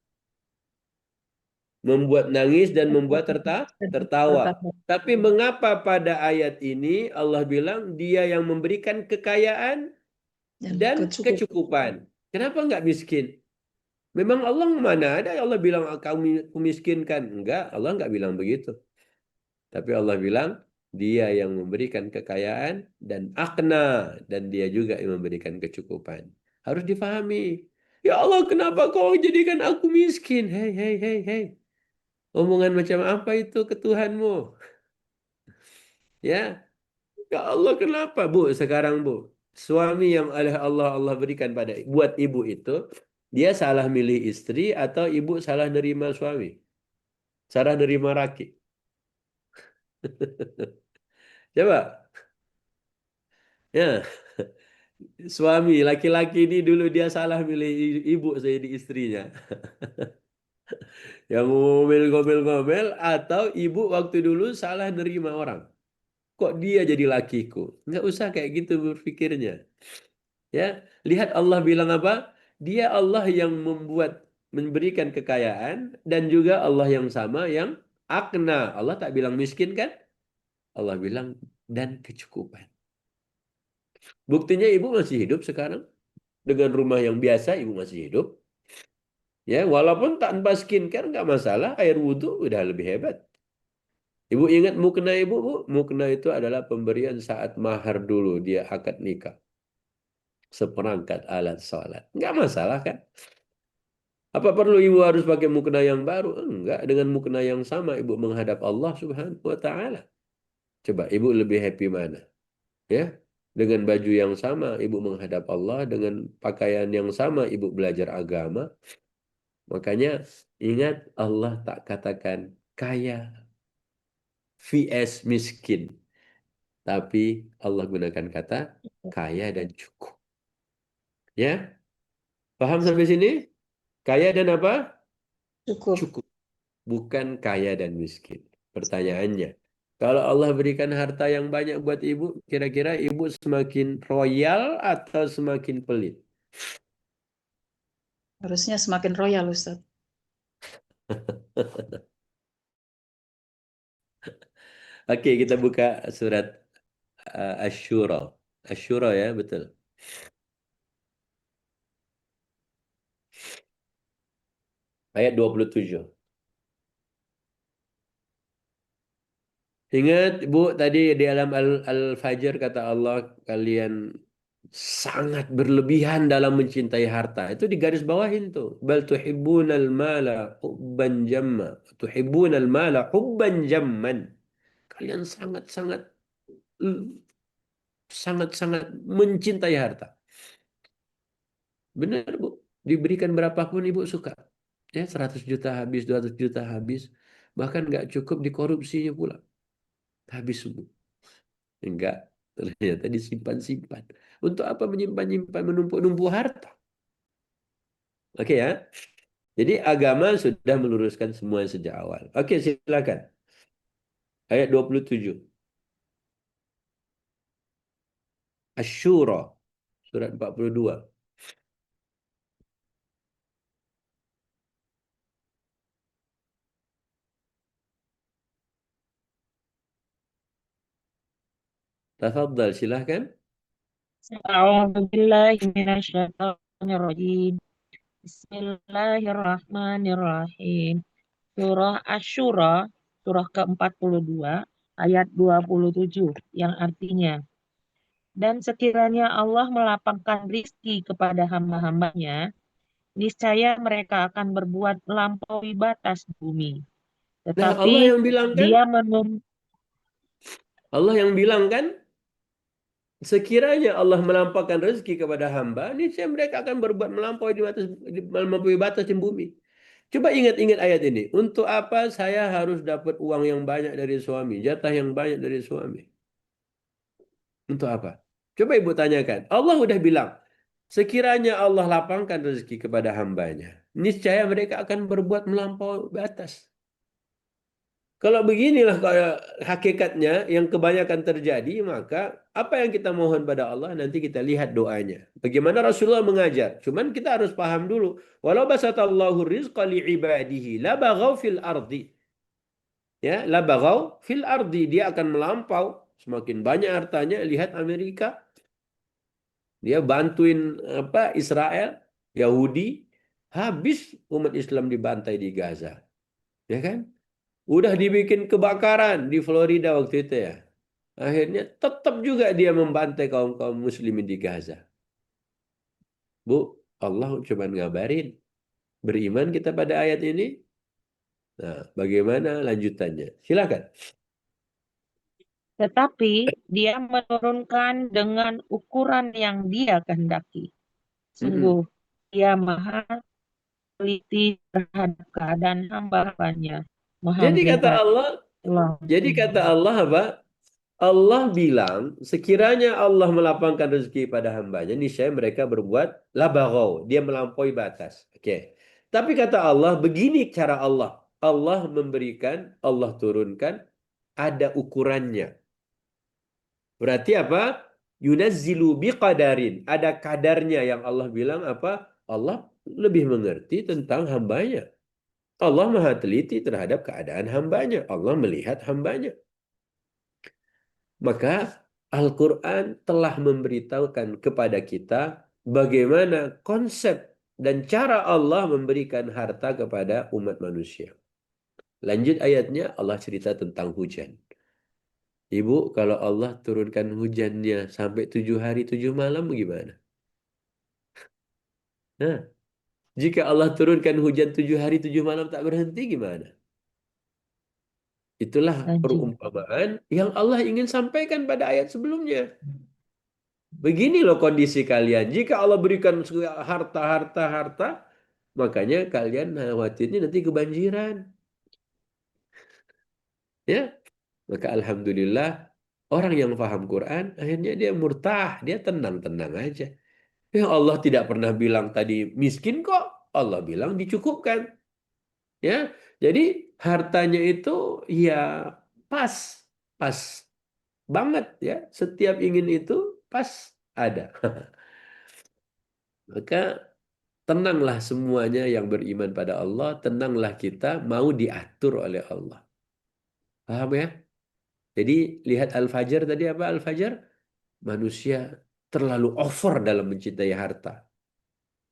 Membuat nangis dan membuat tertawa. Tapi mengapa pada ayat ini Allah bilang dia yang memberikan kekayaan dan kecukupan? Kenapa enggak miskin? Memang Allah mana ada Allah bilang kamu miskinkan? Enggak, Allah enggak bilang begitu. Tapi Allah bilang dia yang memberikan kekayaan dan akna dan dia juga yang memberikan kecukupan. Harus difahami. Ya Allah, kenapa kau jadikan aku miskin? Hei, hei, hei, hei. Omongan macam apa itu ke Tuhanmu? Ya, ya Allah kenapa Bu sekarang Bu? Suami yang oleh Allah berikan buat ibu itu, dia salah milih istri atau ibu salah nerima suami? Salah nerima laki? Coba. Ya, suami laki-laki ini dulu dia salah milih ibu jadi istrinya. Yang ngomel-ngomel atau ibu waktu dulu salah nerima orang. Kok dia jadi lakiku? Nggak usah kayak gitu berpikirnya. Ya, lihat Allah bilang apa? Dia Allah yang memberikan kekayaan dan juga Allah yang sama yang akna. Allah tak bilang miskin kan? Allah bilang dan kecukupan. Buktinya ibu masih hidup sekarang. Dengan rumah yang biasa ibu masih hidup. Ya, walaupun tanpa skincare nggak masalah, air wudhu udah lebih hebat. Ibu ingat mukna ibu, Bu? Mukna itu adalah pemberian saat mahar dulu dia akad nikah. Seperangkat alat sholat. Nggak masalah kan? Apa perlu ibu harus pakai mukna yang baru? Enggak, dengan mukna yang sama ibu menghadap Allah Subhanahu wa taala. Coba ibu lebih happy mana? Ya, dengan baju yang sama ibu menghadap Allah, dengan pakaian yang sama ibu belajar agama. Makanya ingat Allah tak katakan kaya vs miskin, tapi Allah gunakan kata kaya dan cukup. Ya, paham sampai sini? Kaya dan apa? Cukup. Cukup. Bukan kaya dan miskin. Pertanyaannya, kalau Allah berikan harta yang banyak buat ibu, kira-kira ibu semakin royal atau semakin pelit? Harusnya semakin royal, Ustaz. Oke, kita buka surat Asy-Syura. Asy-Syura ya, betul. Ayat 27. Ingat, Bu, tadi di alam Al-Fajr kata Allah, kalian sangat berlebihan dalam mencintai harta. Itu di garis bawahin tuh. Bal tuhibbunal mala hubban jamma. Tuhibbunal mala hubban jamman. Kalian sangat-sangat mencintai harta. Benar, Bu. Diberikan berapapun ibu suka. Ya, 100 juta habis, 200 juta habis. Bahkan nggak cukup dikorupsinya pula. Habis, Bu. Enggak. Ternyata disimpan-simpan. Untuk apa menyimpan-nyimpan, menumpuk-numpuk harta? Oke ya. Jadi agama sudah meluruskan semua sejak awal. Oke, silakan. Ayat 27. Asy-Syura. Surat 42. Tafadhal, silahkan. أعوذ بالله من الشيطان الرجيم بسم الله الرحمن الرحيم Surah Asy-Syura surah ke-42 ayat 27 yang artinya dan sekiranya Allah melapangkan rizki kepada hamba-hambanya niscaya mereka akan berbuat melampaui batas bumi Nah, Allah tetapi yang bilang kan? dia menum Allah yang bilang kan? Sekiranya Allah melampaukan rezeki kepada hamba, niscaya mereka akan berbuat melampaui batas di bumi. Coba ingat-ingat ayat ini. Untuk apa saya harus dapat uang yang banyak dari suami, jatah yang banyak dari suami? Untuk apa? Coba ibu tanyakan. Allah udah bilang, sekiranya Allah lapangkan rezeki kepada hambanya, niscaya mereka akan berbuat melampaui batas. Kalau beginilah kayak hakikatnya yang kebanyakan terjadi, maka apa yang kita mohon pada Allah nanti kita lihat doanya. Bagaimana Rasulullah mengajar. Cuman kita harus paham dulu. Walau basatallahu rizqa li'ibadihi labaghaw fil ardi. Ya, labaghaw fil ardi. Dia akan melampau. Semakin banyak hartanya, lihat Amerika. Dia bantuin Israel, Yahudi. Habis umat Islam dibantai di Gaza. Ya kan? Udah dibikin kebakaran di Florida waktu itu ya. Akhirnya tetap juga dia membantai kaum-kaum muslimin di Gaza. Bu, Allah cuma ngabarin. Beriman kita pada ayat ini? Nah, bagaimana lanjutannya? Silakan. tetapi dia menurunkan dengan ukuran yang dia kehendaki. Sungguh, dia maha teliti terhadap keadaan hamba-hambanya. Maha Jadi kata melihat. Allah, jadi kata Allah apa? Allah bilang, sekiranya Allah melapangkan rezeki pada hambanya, niscaya mereka berbuat labaghaw, dia melampaui batas. Oke. Tapi kata Allah, begini cara Allah. Allah memberikan, Allah turunkan, ada ukurannya. Berarti apa? Yunazzilu biqadarin. Ada kadarnya yang Allah bilang apa? Allah lebih mengerti tentang hambanya. Allah maha teliti terhadap keadaan hambanya. Allah melihat hambanya. Maka Al-Quran telah memberitahukan kepada kita bagaimana konsep dan cara Allah memberikan harta kepada umat manusia. Lanjut ayatnya, Allah cerita tentang hujan. Ibu, kalau Allah turunkan hujannya sampai 7 hari 7 malam gimana? Nah, jika Allah turunkan hujan 7 hari 7 malam tak berhenti gimana? Itulah Lanjut. perumpamaan yang Allah ingin sampaikan pada ayat sebelumnya. Begini loh kondisi kalian. Jika Allah berikan harta, harta, harta, makanya kalian khawatirnya nanti kebanjiran. Ya, maka alhamdulillah orang yang paham Quran akhirnya dia murtah, dia tenang-tenang aja. Ya Allah tidak pernah bilang tadi miskin kok. Allah bilang dicukupkan. Ya, jadi hartanya itu ya pas, pas banget ya. Setiap ingin itu pas ada. Maka tenanglah semuanya yang beriman pada Allah, tenanglah kita mau diatur oleh Allah. Paham ya? Jadi lihat Al-Fajr tadi apa Al-Fajr? Manusia terlalu over dalam mencintai harta.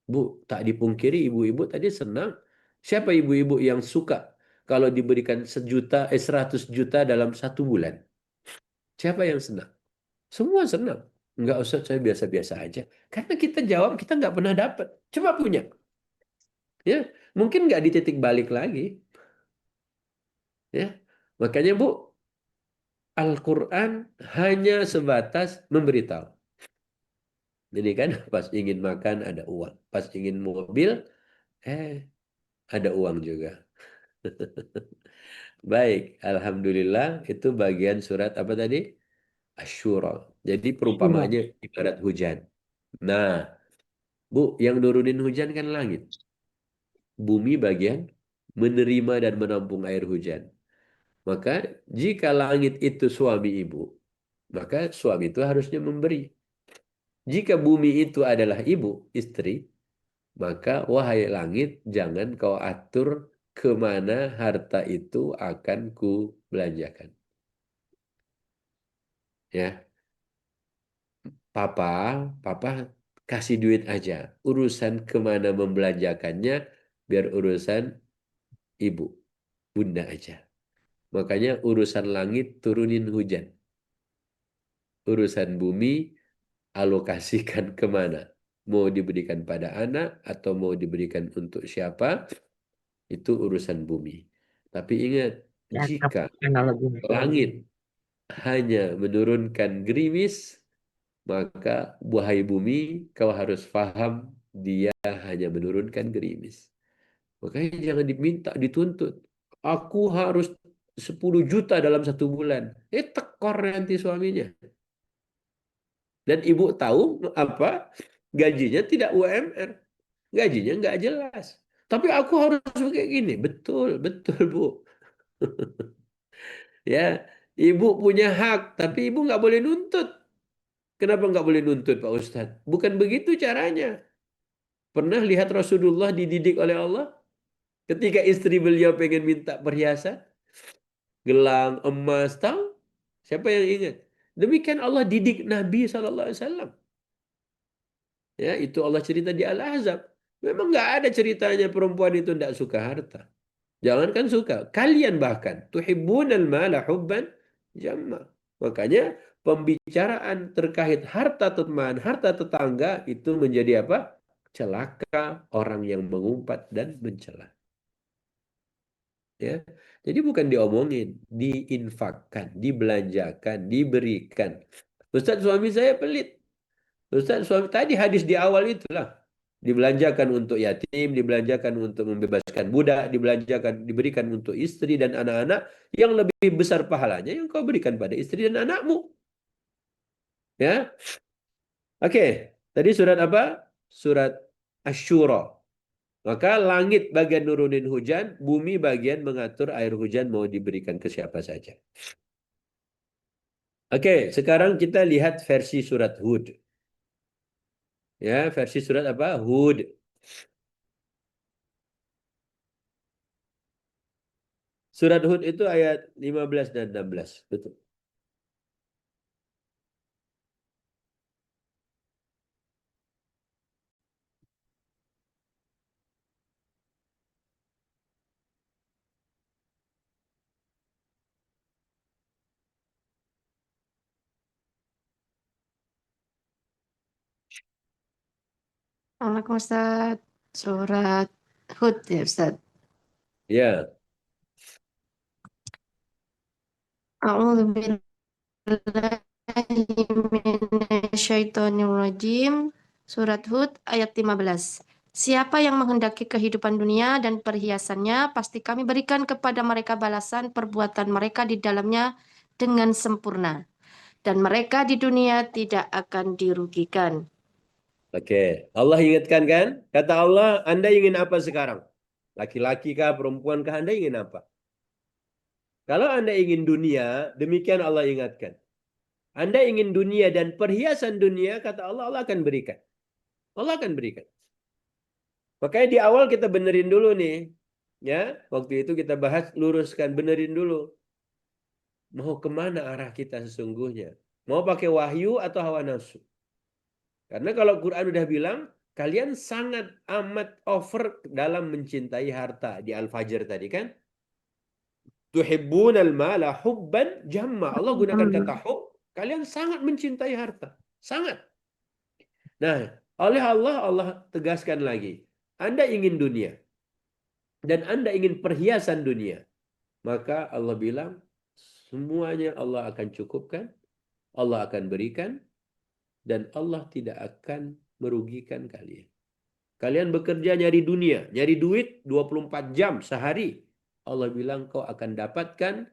Bu, tak dipungkiri ibu-ibu tadi senang. Siapa ibu-ibu yang suka kalau diberikan 100 juta dalam 1 bulan? Siapa yang senang? Semua senang. Enggak usah, saya biasa-biasa aja. Karena kita jawab, kita nggak pernah dapat. Coba punya. Ya, mungkin nggak dititik balik lagi. Ya, makanya Bu, Al-Quran hanya sebatas memberitahu. Ini kan pas ingin makan ada uang. Pas ingin mobil, eh ada uang juga. Baik, Alhamdulillah itu bagian surat apa tadi? Asyura. Jadi Syura. perumpamaannya ibarat hujan. Nah, Bu, yang nurunin hujan kan langit. Bumi bagian menerima dan menampung air hujan. Maka jika langit itu suami ibu, maka suami itu harusnya memberi. Jika bumi itu adalah ibu, istri, maka wahai langit, jangan kau atur kemana harta itu akan ku belanjakan. Ya, papa, papa kasih duit aja. Urusan kemana membelanjakannya, biar urusan ibu, bunda aja. Makanya urusan langit turunin hujan. Urusan bumi alokasikan kemana. Mau diberikan pada anak atau mau diberikan untuk siapa, itu urusan bumi. Tapi ingat, Cakep jika analoginya. langit hanya menurunkan gerimis, maka wahai bumi, kau harus paham dia hanya menurunkan gerimis. Makanya jangan diminta, dituntut. Aku harus 10 juta dalam 1 bulan. Tekor nanti suaminya. Dan ibu tahu apa? Gajinya tidak UMR. Gajinya nggak jelas. Tapi aku harus kayak gini. Betul, betul Bu. Ya, ibu punya hak, tapi ibu nggak boleh nuntut. Kenapa nggak boleh nuntut Pak Ustadz? Bukan begitu caranya. Pernah lihat Rasulullah dididik oleh Allah? Ketika istri beliau pengen minta perhiasan, gelang, emas, tahu? Siapa yang ingat? Demikian Allah didik Nabi SAW. Ya, itu Allah cerita di Al-Ahzab. Memang nggak ada ceritanya perempuan itu tidak suka harta. Jangankan suka, kalian bahkan tuhibbunal mala hubban jamma. Makanya pembicaraan terkait harta teman, harta tetangga itu menjadi apa? Celaka orang yang mengumpat dan mencela. Ya. Jadi bukan diomongin, diinfakkan, dibelanjakan, diberikan. Ustaz, suami saya pelit. Ustaz, suami tadi hadis di awal itulah. Dibelanjakan untuk yatim, dibelanjakan untuk membebaskan budak, dibelanjakan, diberikan untuk istri dan anak-anak, yang lebih besar pahalanya yang kau berikan pada istri dan anakmu. Ya. Oke, tadi surat apa? Surat Asy-Syura. Maka langit bagian nurunin hujan, bumi bagian mengatur air hujan mau diberikan ke siapa saja. Oke, sekarang kita lihat versi surat Hud. Ya, versi surat apa? Hud. Surat Hud itu ayat 15 dan 16. Betul. Assalamualaikum Ustaz. Surat Hud ya Ustaz. Ya, A'udzubillahiminasyaitonirrajim. Surat Hud ayat 15. Siapa yang menghendaki kehidupan dunia dan perhiasannya, pasti kami berikan kepada mereka balasan perbuatan mereka di dalamnya dengan sempurna. Dan mereka di dunia tidak akan dirugikan. oke. Allah ingatkan kan? Kata Allah, Anda ingin apa sekarang? Laki-laki kah, perempuan kah, Anda ingin apa? Kalau Anda ingin dunia, demikian Allah ingatkan. Anda ingin dunia dan perhiasan dunia, kata Allah, Allah akan berikan. Allah akan berikan. Makanya di awal kita benerin dulu nih. Ya, waktu itu kita bahas, luruskan, benerin dulu. Mau kemana arah kita sesungguhnya? Mau pakai wahyu atau hawa nafsu? Karena kalau Quran udah bilang, kalian sangat amat over dalam mencintai harta. Di Al-Fajr tadi kan. Tuhibbunal mala hubban jamma. Allah gunakan kata hub. Kalian sangat mencintai harta. Sangat. Nah, oleh Allah, Allah tegaskan lagi. Anda ingin dunia. Dan Anda ingin perhiasan dunia. Maka Allah bilang, semuanya Allah akan cukupkan. Allah akan berikan. Dan Allah tidak akan merugikan kalian. Kalian bekerja nyari dunia, nyari duit 24 jam sehari. Allah bilang kau akan dapatkan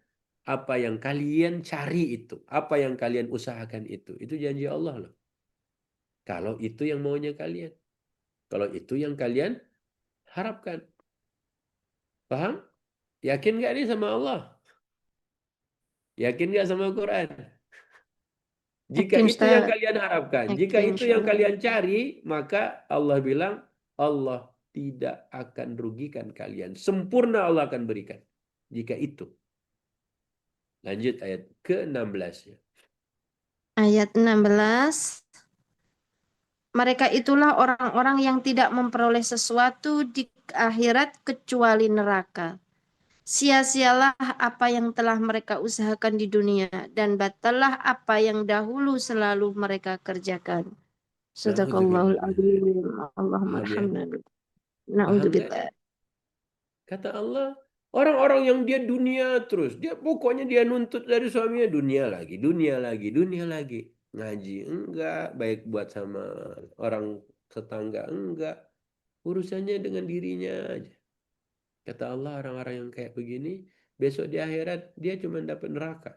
apa yang kalian cari itu. Apa yang kalian usahakan itu. Itu janji Allah loh. Kalau itu yang maunya kalian. Kalau itu yang kalian harapkan. Paham? Yakin gak nih sama Allah? Yakin gak sama Quran? Jika Yakin, itu yang Ustaz. kalian harapkan, jika Yakin, itu yang insyaallah. kalian cari, maka Allah bilang, Allah tidak akan rugikan kalian. Sempurna Allah akan berikan. Jika itu. Lanjut ayat ke-16. Ayat 16. Mereka itulah orang-orang yang tidak memperoleh sesuatu di akhirat kecuali neraka. Sia-sialah apa yang telah mereka usahakan di dunia dan batallah apa yang dahulu selalu mereka kerjakan. Sadaqallahul azim. Allahumma Paham ya? alhamdulillah. Paham nggak? Na'udzubillah. Kata Allah, orang-orang yang dia dunia terus. Dia pokoknya dia nuntut dari suaminya dunia lagi, dunia lagi, dunia lagi. Ngaji enggak, baik buat sama orang tetangga enggak. Urusannya dengan dirinya aja. Kata Allah, orang-orang yang kayak begini, besok di akhirat dia cuma dapat neraka.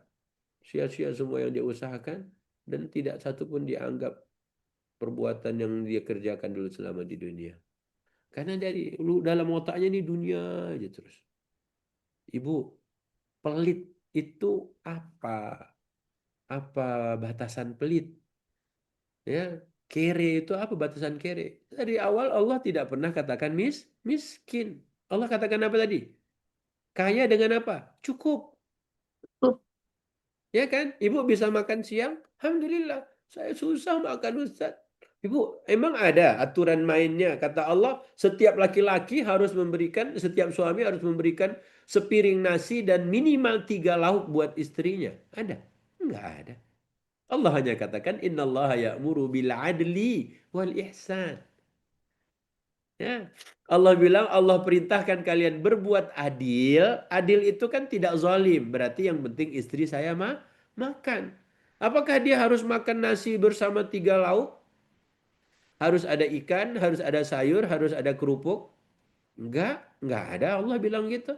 Sia-sia semua yang dia usahakan dan tidak satu pun dianggap perbuatan yang dia kerjakan dulu selama di dunia. Karena dari dalam otaknya ini dunia aja terus. Ibu, pelit itu apa? Apa batasan pelit? Ya, kere itu apa batasan kere? Dari awal Allah tidak pernah katakan miskin. Allah katakan apa tadi? Kaya dengan apa? Cukup. Ya kan? Ibu bisa makan siang? Alhamdulillah. Saya susah makan Ustaz. Ibu, emang ada aturan mainnya. Kata Allah, setiap laki-laki harus memberikan, setiap suami harus memberikan sepiring nasi dan minimal 3 lauk buat istrinya. Ada? Enggak ada. Allah hanya katakan, innallaha ya'muru bil adli wal ihsan. Ya. Allah bilang, Allah perintahkan kalian berbuat adil. Adil itu kan tidak zalim. Berarti yang penting istri saya makan. Apakah dia harus makan nasi bersama 3 lauk? Harus ada ikan, harus ada sayur, harus ada kerupuk? Enggak ada. Allah bilang gitu.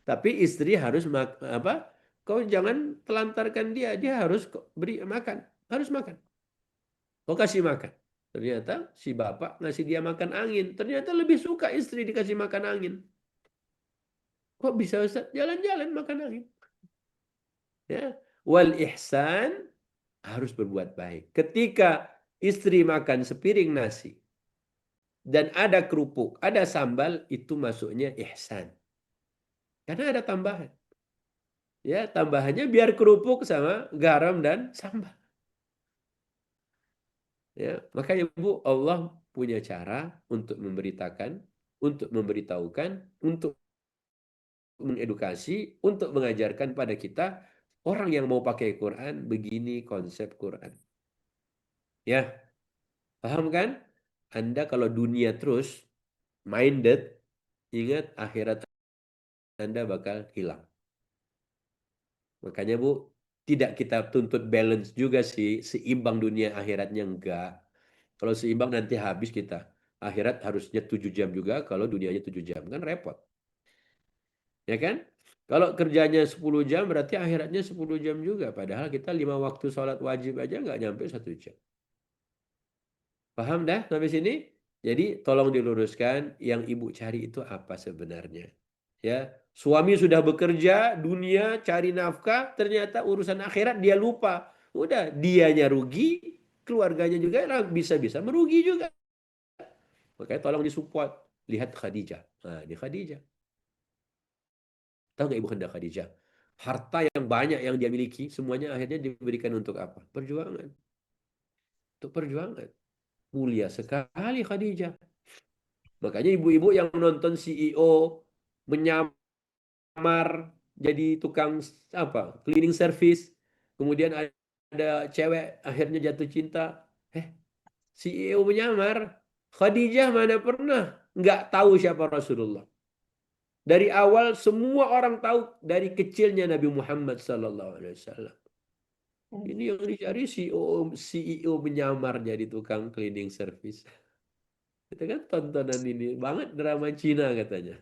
Tapi istri harus apa? Kau jangan telantarkan dia. Dia harus beri makan. Harus makan. Kau kasih makan. Ternyata si bapak ngasih dia makan angin. Ternyata lebih suka istri dikasih makan angin. Kok bisa Ustaz? Jalan-jalan makan angin. Ya. Wal ihsan harus berbuat baik. Ketika istri makan sepiring nasi dan ada kerupuk, ada sambal, itu masuknya ihsan. Karena ada tambahan. Ya, tambahannya biar kerupuk sama garam dan sambal. Ya, maka Ibu, Allah punya cara untuk memberitakan, untuk memberitahukan, untuk mengedukasi, untuk mengajarkan pada kita orang yang mau pakai Quran begini konsep Quran. Ya, paham kan? Anda kalau dunia terus minded, ingat akhirat Anda bakal hilang. Makanya Bu, tidak kita tuntut balance juga sih, seimbang dunia akhiratnya enggak. Kalau seimbang nanti habis kita. Akhirat harusnya 7 jam juga, kalau dunianya 7 jam. Kan repot. Ya kan? Kalau kerjanya 10 jam, berarti akhiratnya 10 jam juga. Padahal kita 5 waktu sholat wajib aja nggak nyampe 1 jam. Paham dah sampai sini? Jadi tolong diluruskan, yang ibu cari itu apa sebenarnya? Ya, suami sudah bekerja, dunia cari nafkah, ternyata urusan akhirat dia lupa. Udah, dianya rugi, keluarganya juga bisa-bisa merugi juga. Makanya tolong disupport. Lihat Khadijah. Nah, ini Khadijah. Tahu nggak Ibu Khanda Khadijah? Harta yang banyak yang dia miliki, semuanya akhirnya diberikan untuk apa? Perjuangan. Untuk perjuangan. Mulia sekali Khadijah. Makanya ibu-ibu yang nonton CEO menyamar jadi tukang apa? Cleaning service. Kemudian ada cewek akhirnya jatuh cinta. CEO menyamar. Khadijah mana pernah nggak tahu siapa Rasulullah. Dari awal semua orang tahu dari kecilnya Nabi Muhammad SAW. Ini yang dicari CEO menyamar jadi tukang cleaning service. Itu kan tontonan ini banget drama Cina katanya.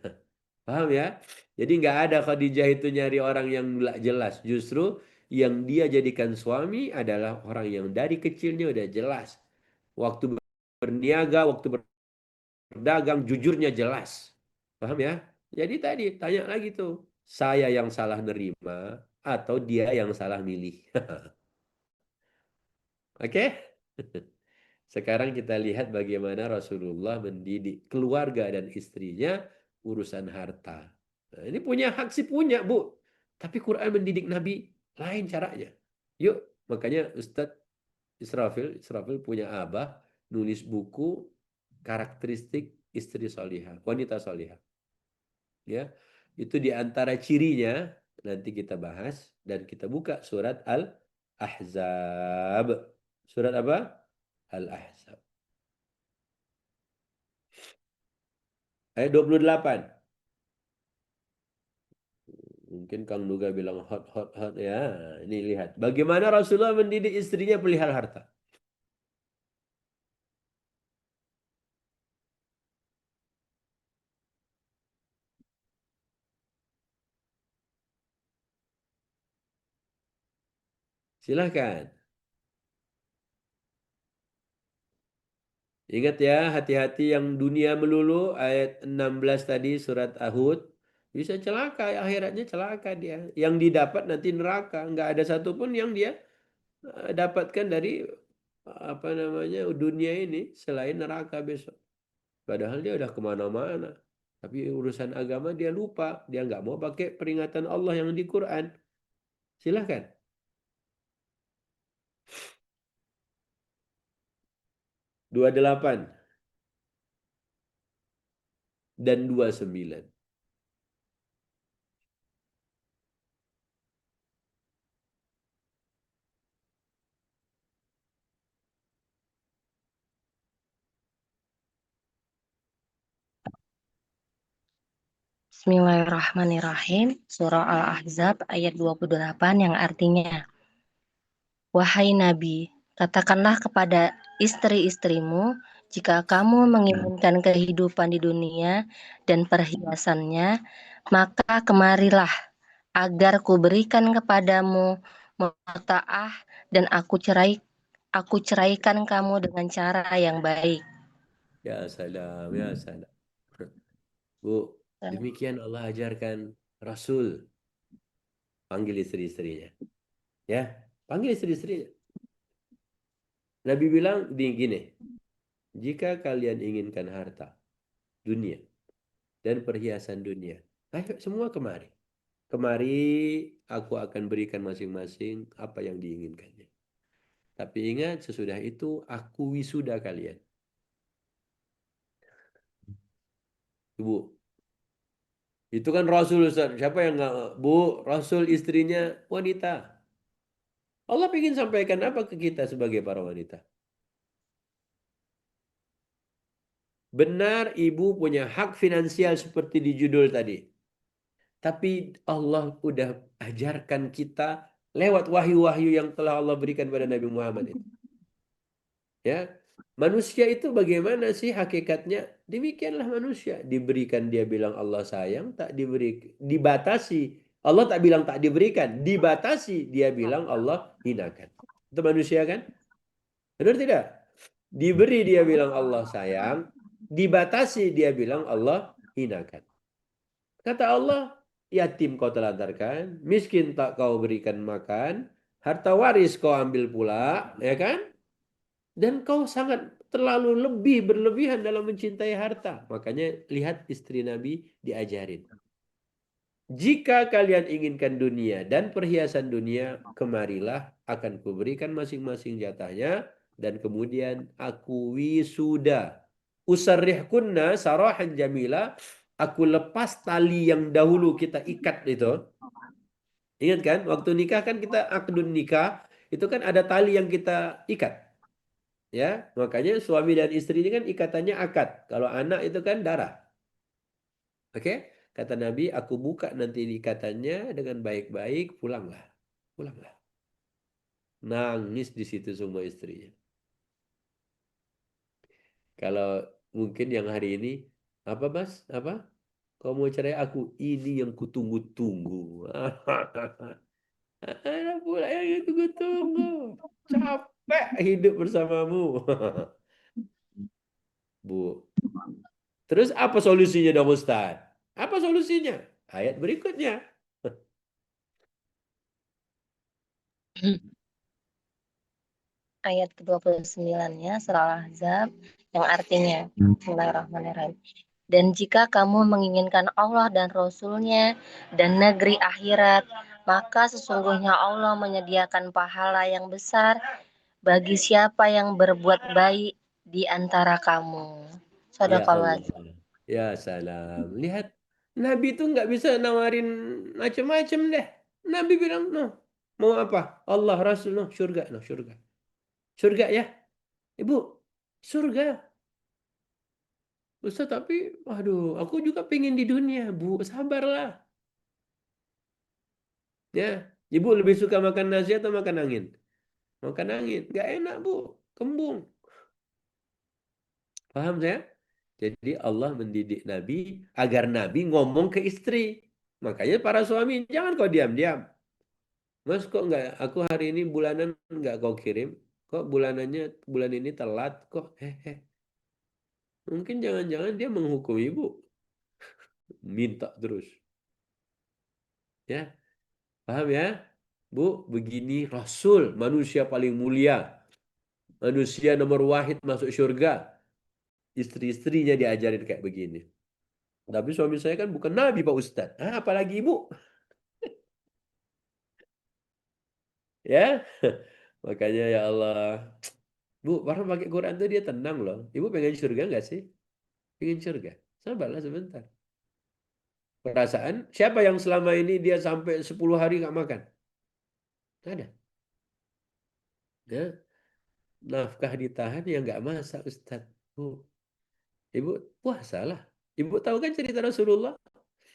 Paham ya? Jadi nggak ada Khadijah itu nyari orang yang nggak jelas. Justru yang dia jadikan suami adalah orang yang dari kecilnya udah jelas. Waktu berniaga, waktu berdagang, jujurnya jelas. Paham ya? Jadi tadi tanya lagi tuh, saya yang salah nerima atau dia yang salah milih? Oke? Sekarang kita lihat bagaimana Rasulullah mendidik keluarga dan istrinya urusan harta. Nah, ini punya hak sih punya, Bu. Tapi Quran mendidik Nabi lain caranya. Yuk, makanya Ustadz Israfil punya abah nulis buku karakteristik istri solihah, wanita solihah. Ya, itu di antara cirinya nanti kita bahas dan kita buka surat Al-Ahzab. Surat apa? Al-Ahzab. Ayat 28. Mungkin Kang Nuga bilang hot hot hot ya. Ini lihat bagaimana Rasulullah mendidik istrinya pelihara harta. Silahkan. Ingat ya, hati-hati yang dunia melulu, ayat 16 tadi surat Ahud. Bisa celaka, akhiratnya celaka dia. Yang didapat nanti neraka. Nggak ada satupun yang dia dapatkan dari apa namanya dunia ini selain neraka besok. Padahal dia udah kemana-mana. Tapi urusan agama dia lupa. Dia nggak mau pakai peringatan Allah yang di Quran. Silahkan. Dua 28 dan 29. Bismillahirrahmanirrahim. Surah Al-Ahzab ayat 28 yang artinya, wahai Nabi, katakanlah kepada istri-istrimu, jika kamu menginginkan kehidupan di dunia dan perhiasannya, maka kemarilah agar kuberikan kepadamu muta'ah dan aku ceraikan kamu dengan cara yang baik. Ya salam, ya salam. Bu, demikian Allah ajarkan Rasul. Panggil istri-istrinya. Ya, panggil istri-istrinya. Nabi bilang gini, jika kalian inginkan harta, dunia, dan perhiasan dunia, ayo semua kemari. Kemari aku akan berikan masing-masing apa yang diinginkannya. Tapi ingat, sesudah itu aku wisuda kalian. Ibu, itu kan Rasul, Ustaz. Siapa yang nggak, Bu? Rasul istrinya wanita. Allah ingin sampaikan apa ke kita sebagai para wanita? Benar ibu punya hak finansial seperti di judul tadi. Tapi Allah udah ajarkan kita lewat wahyu-wahyu yang telah Allah berikan pada Nabi Muhammad itu. Ya, manusia itu bagaimana sih hakikatnya? Demikianlah manusia. Diberikan dia bilang Allah sayang, tak diberi, dibatasi. Allah tak bilang tak diberikan, dibatasi dia bilang Allah hinakan. Itu manusia kan? Benar tidak? Diberi dia bilang Allah sayang, dibatasi dia bilang Allah hinakan. Kata Allah, yatim kau telantarkan, miskin tak kau berikan makan, harta waris kau ambil pula, ya kan? Dan kau sangat terlalu berlebihan dalam mencintai harta. Makanya lihat istri Nabi diajarin. Jika kalian inginkan dunia dan perhiasan dunia, kemarilah akan kuberikan masing-masing jatahnya. Dan kemudian aku wisuda. Usarrihkunna sarahan jamila. Aku lepas tali yang dahulu kita ikat itu. Ingat kan? Waktu nikah kan kita akdun nikah. Itu kan ada tali yang kita ikat. Ya, makanya suami dan istri ini kan ikatannya akad. Kalau anak itu kan darah. Oke? Kata Nabi, aku buka nanti ikatannya dengan baik-baik, pulanglah. Pulanglah. Nangis di situ semua istrinya. Kalau mungkin yang hari ini, apa Mas? Apa? Kau mau cerai aku? Ini yang kutunggu-tunggu. Ada pula yang tunggu-tunggu. Capek hidup bersamamu. Bu. Terus apa solusinya dong Ustaz? Apa solusinya? Ayat berikutnya. Ayat ke-29-nya surah Al-Ahzab yang artinya Bismillahirrahmanirrahim. Dan jika kamu menginginkan Allah dan Rasul-Nya dan negeri akhirat, maka sesungguhnya Allah menyediakan pahala yang besar bagi siapa yang berbuat baik di antara kamu. Ya Shadaqallahu Allah. Ya salam. Lihat. Nabi itu nggak bisa nawarin macam-macam deh. Nabi bilang, no. Mau apa? Allah, Rasul, no. Surga, no. Surga. Surga ya. Ibu, surga. Ustaz, tapi, waduh, aku juga pengen di dunia, Bu. Sabarlah. Ya. Ibu lebih suka makan nasi atau makan angin? Makan angin. Nggak enak, Bu. Kembung. Paham saya? Jadi Allah mendidik Nabi agar Nabi ngomong ke istri. Makanya para suami, jangan kau diam-diam. Mas kok nggak, aku hari ini bulanan nggak kau kirim. Kok bulan ini telat kok. Mungkin jangan-jangan dia menghukum ibu. Minta terus. Ya, paham ya? Bu, begini Rasul, manusia paling mulia. Manusia nomor wahid masuk surga. Istri-istrinya diajarin kayak begini. Tapi suami saya kan bukan Nabi Pak Ustadz. Apalagi ibu. Ya, makanya ya Allah. Bu, orang pakai Quran tuh dia tenang loh. Ibu pengen surga nggak sih? Pengen surga. Sabarlah sebentar. Perasaan, siapa yang selama ini dia sampai 10 hari nggak makan? Nggak ada. Ya, nafkah ditahan ya nggak masak Ustaz. Bu, ibu puasalah. Ibu tahu kan cerita Rasulullah?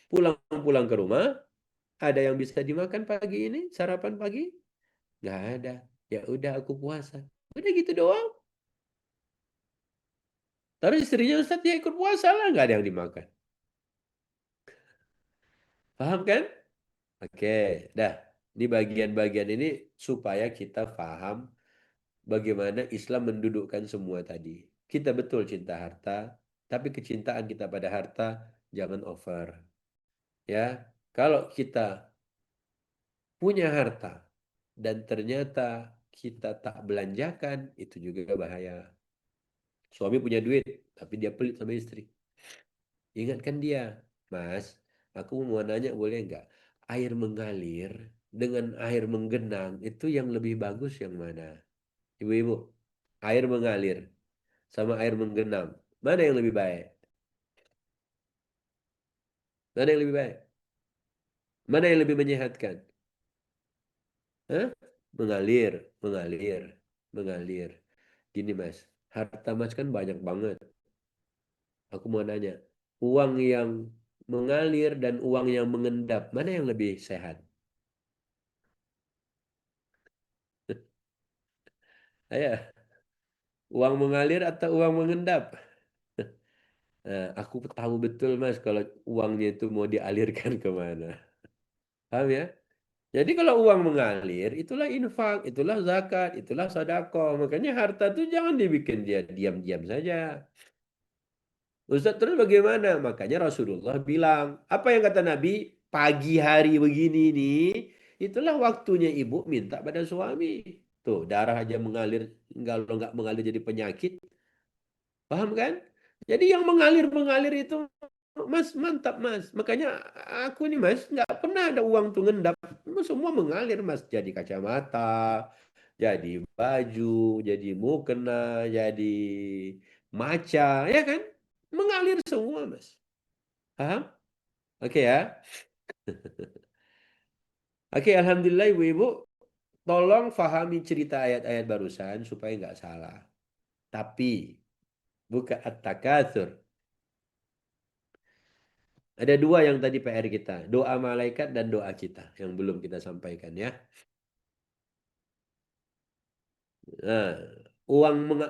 Pulang-pulang ke rumah, ada yang bisa dimakan pagi ini, sarapan pagi? Nggak ada. Ya udah aku puasa. Udah gitu doang. Terus istrinya Ustaz dia ikut puasa lah, nggak ada yang dimakan. Paham kan? Oke, dah. Di bagian-bagian ini supaya kita paham bagaimana Islam mendudukkan semua tadi. Kita betul cinta harta, tapi kecintaan kita pada harta jangan over. Ya, kalau kita punya harta dan ternyata kita tak belanjakan, itu juga bahaya. Suami punya duit, tapi dia pelit sama istri. Ingatkan dia, Mas, aku mau nanya boleh nggak? Air mengalir dengan air menggenang itu yang lebih bagus yang mana? Ibu-ibu, air mengalir sama air menggenang, mana yang lebih baik? Mana yang lebih baik? Mana yang lebih menyehatkan? Hah? Mengalir, mengalir, mengalir. Gini Mas, harta Mas kan banyak banget. Aku mau nanya, uang yang mengalir dan uang yang mengendap, mana yang lebih sehat? Ayo, uang mengalir atau uang mengendap? Nah, aku tahu betul Mas kalau uangnya itu mau dialirkan kemana. Paham ya? Jadi kalau uang mengalir, itulah infak, itulah zakat, itulah sedekah. Makanya harta itu jangan dibikin dia diam-diam saja. Ustaz, terus bagaimana? Makanya Rasulullah bilang, apa yang kata Nabi? Pagi hari begini nih, itulah waktunya ibu minta pada suami. Tuh, darah aja mengalir, kalau nggak mengalir jadi penyakit. Paham kan? Jadi yang mengalir-mengalir itu, Mas, mantap Mas. Makanya aku nih Mas, nggak pernah ada uang tuh ngendap. Semua mengalir Mas. Jadi kacamata, jadi baju, jadi mukena, jadi maca, ya kan? Mengalir semua Mas. Paham? Oke ya. Oke, Alhamdulillah ibu-ibu. Tolong fahami cerita ayat-ayat barusan supaya nggak salah. Tapi, bukan at-takatsur. Ada dua yang tadi PR kita. Doa malaikat dan doa kita. Yang belum kita sampaikan ya. Nah,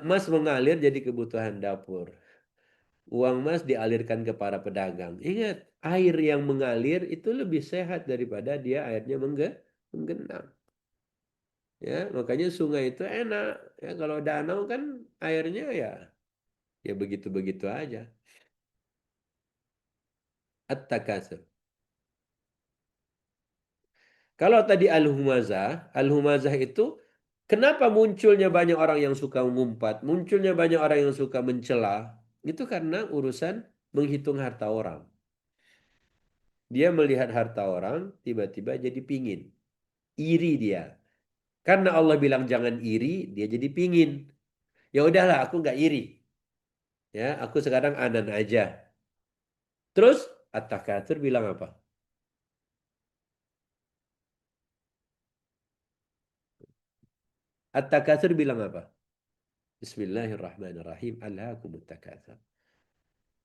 emas mengalir jadi kebutuhan dapur. Uang emas dialirkan ke para pedagang. Ingat, air yang mengalir itu lebih sehat daripada dia airnya menggenang. Ya, makanya sungai itu enak. Ya, kalau danau kan airnya ya begitu-begitu aja. At-takasur. Kalau tadi al-humazah itu kenapa munculnya banyak orang yang suka mengumpat, munculnya banyak orang yang suka mencela? Itu karena urusan menghitung harta orang. Dia melihat harta orang, tiba-tiba jadi pingin. Iri dia. Karena Allah bilang jangan iri, dia jadi pingin. Ya udahlah, aku nggak iri. Ya, aku sekarang anan aja. Terus At-Takatsur bilang apa? At-Takatsur bilang apa? Bismillahirrahmanirrahim. Alhaakumut takatsur.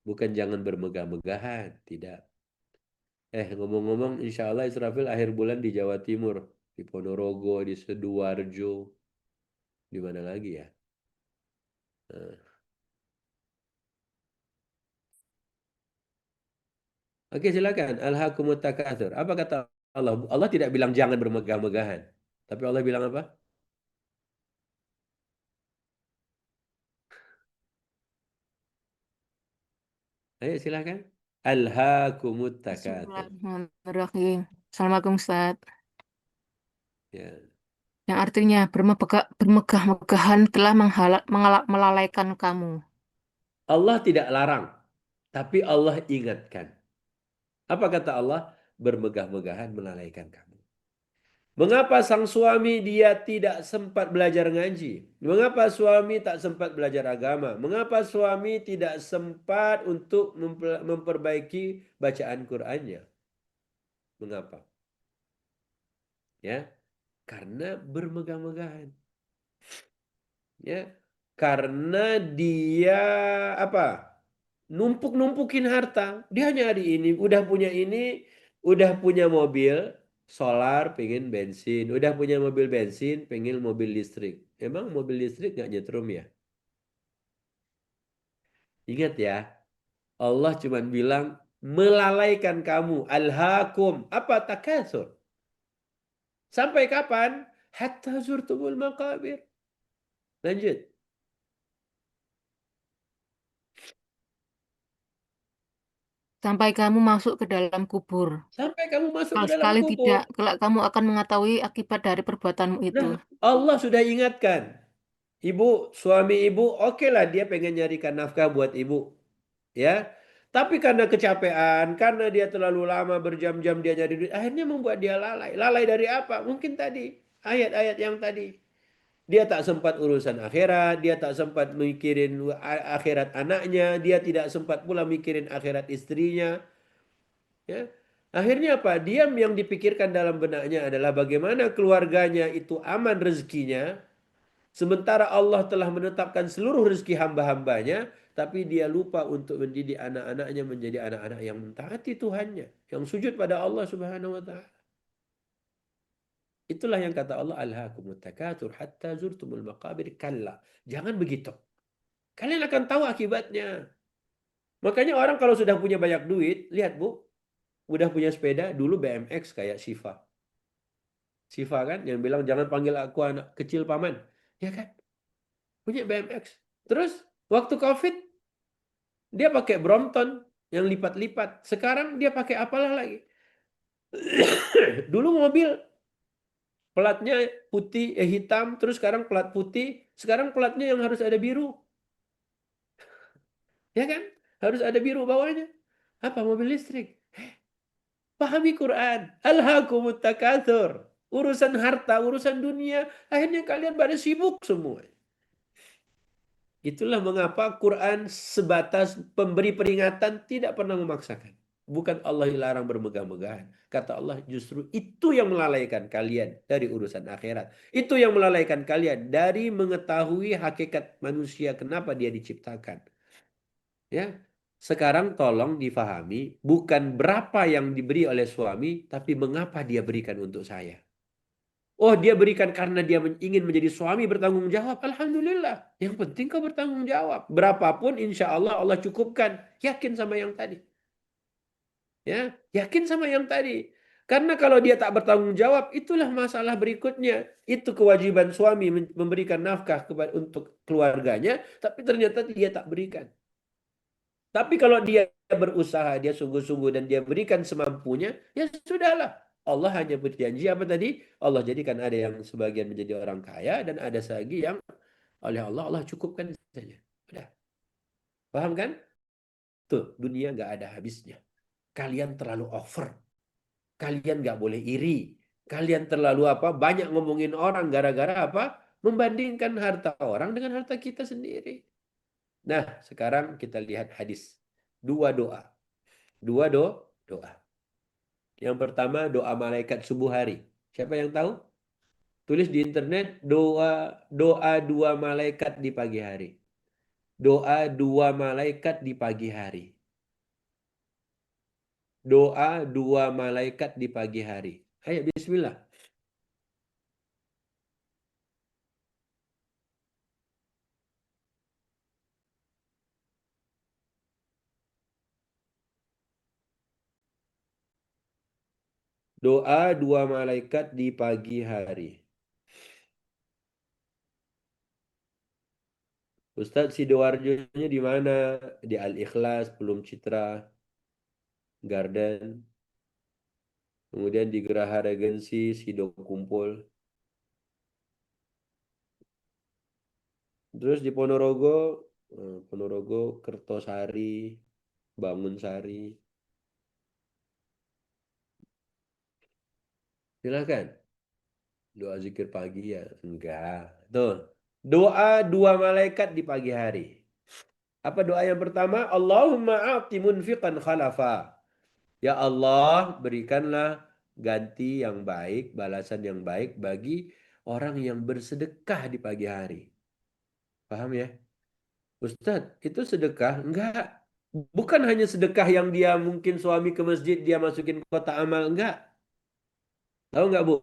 Bukan jangan bermegah-megahan, tidak. Ngomong-ngomong, insya Allah Israfil akhir bulan di Jawa Timur, di Ponorogo, di Sidoarjo, di mana lagi ya? Nah. Oke, silakan. Alhaakumut takatsur. Apa kata Allah? Allah tidak bilang jangan bermegah-megahan. Tapi Allah bilang apa? Ayo silakan. Alhaakumut takatsur. Bismillahirrahmanirrahim. Assalamualaikum Ustaz. Ya. Yang artinya bermegah-megahan telah melalaikan kamu. Allah tidak larang, tapi Allah ingatkan. Apa kata Allah? Bermegah-megahan melalaikan kamu. Mengapa sang suami dia tidak sempat belajar ngaji? Mengapa suami tak sempat belajar agama? Mengapa suami tidak sempat untuk memperbaiki bacaan Qur'annya? Mengapa? Ya, karena bermegah-megahan. Ya, karena dia apa? Numpuk-numpukin harta. Dia nyari ini, udah punya mobil solar, pengen bensin. Udah punya mobil bensin, pengen mobil listrik. Emang mobil listrik nggak nyetrum ya? Ingat ya, Allah cuma bilang melalaikan kamu. Alhaakum. Apa takasur? Sampai kapan? Hatta zurtumul maqabir. Lanjut. Sampai kamu masuk ke dalam kubur. Sampai kamu masuk Kalau ke dalam sekali kubur. tidak, kelak kamu akan mengetahui akibat dari perbuatanmu itu. Nah, Allah sudah ingatkan. Ibu, suami ibu, oke lah dia pengen nyarikan nafkah buat ibu. Ya. Tapi karena kecapean, karena dia terlalu lama berjam-jam dia nyari duit, akhirnya membuat dia lalai. Lalai dari apa? Mungkin tadi, ayat-ayat yang tadi. Dia tak sempat urusan akhirat, dia tak sempat mikirin akhirat anaknya, dia tidak sempat pula mikirin akhirat istrinya. Ya. Akhirnya apa? Diam yang dipikirkan dalam benaknya adalah bagaimana keluarganya itu aman rezekinya. Sementara Allah telah menetapkan seluruh rezeki hamba-hambanya. tapi dia lupa untuk mendidik anak-anaknya menjadi anak-anak yang mentaati Tuhannya, yang sujud pada Allah Subhanahu wa taala. Itulah yang kata Allah, alhaakumut takatsur hatta zurtumul maqabir. Kalla. Jangan begitu. Kalian akan tahu akibatnya. Makanya orang kalau sudah punya banyak duit, lihat Bu, udah punya sepeda, dulu BMX kayak Siva. Siva kan yang bilang jangan panggil aku anak kecil paman. Ya kan? Punya BMX. Terus waktu Covid dia pakai Brompton yang lipat-lipat. Sekarang dia pakai apalah lagi. Dulu mobil platnya putih, hitam, terus sekarang plat putih, sekarang platnya yang harus ada biru. Ya kan? Harus ada biru bawahnya. Apa? Mobil listrik. Pahami Quran. Alhaakumut takatsur. Urusan harta, urusan dunia, akhirnya kalian pada sibuk semua. Itulah mengapa Quran sebatas pemberi peringatan, tidak pernah memaksakan. Bukan Allah dilarang bermegah-megahan. Kata Allah, justru itu yang melalaikan kalian dari urusan akhirat. Itu yang melalaikan kalian dari mengetahui hakikat manusia, kenapa dia diciptakan. Ya, sekarang tolong difahami, bukan berapa yang diberi oleh suami, tapi mengapa dia berikan untuk saya. Oh, dia berikan karena dia ingin menjadi suami bertanggung jawab. Alhamdulillah. Yang penting kau bertanggung jawab. Berapapun insya Allah Allah cukupkan. Yakin sama yang tadi. Ya, yakin sama yang tadi. Karena kalau dia tak bertanggung jawab, itulah masalah berikutnya. Itu kewajiban suami memberikan nafkah untuk keluarganya, tapi ternyata dia tak berikan. Tapi kalau dia berusaha, dia sungguh-sungguh dan dia berikan semampunya, ya sudahlah. Allah hanya berjanji apa tadi? Allah jadikan ada yang sebagian menjadi orang kaya dan ada lagi yang oleh Allah cukupkan saja. Udah. Paham kan? Tuh, dunia nggak ada habisnya. Kalian terlalu over. Kalian nggak boleh iri. Kalian terlalu apa? Banyak ngomongin orang gara-gara apa? Membandingkan harta orang dengan harta kita sendiri. Nah, sekarang kita lihat hadis. Dua doa. Doa. Yang pertama doa malaikat subuh hari. Siapa yang tahu? Tulis di internet doa dua malaikat di pagi hari. Doa dua malaikat di pagi hari. Doa dua malaikat di pagi hari. Ayo bismillah. Doa dua malaikat di pagi hari. Ustadz Sidoarjo-nya di mana? Di Al-Ikhlas, Pelum Citra, Garden. Kemudian di Geraha Regensi, Sido Kumpul. Terus di Ponorogo, Kertosari, Bangunsari. Silakan. Doa zikir pagi ya? Enggak. Tuh. Doa dua malaikat di pagi hari. Apa doa yang pertama? Allahumma a'ti munfiqan khalafa. Ya Allah, berikanlah ganti yang baik, balasan yang baik bagi orang yang bersedekah di pagi hari. Paham ya? Ustadz, itu sedekah? Enggak. Bukan hanya sedekah yang dia mungkin suami ke masjid, dia masukin kotak amal. Enggak. Tahu enggak, Bu?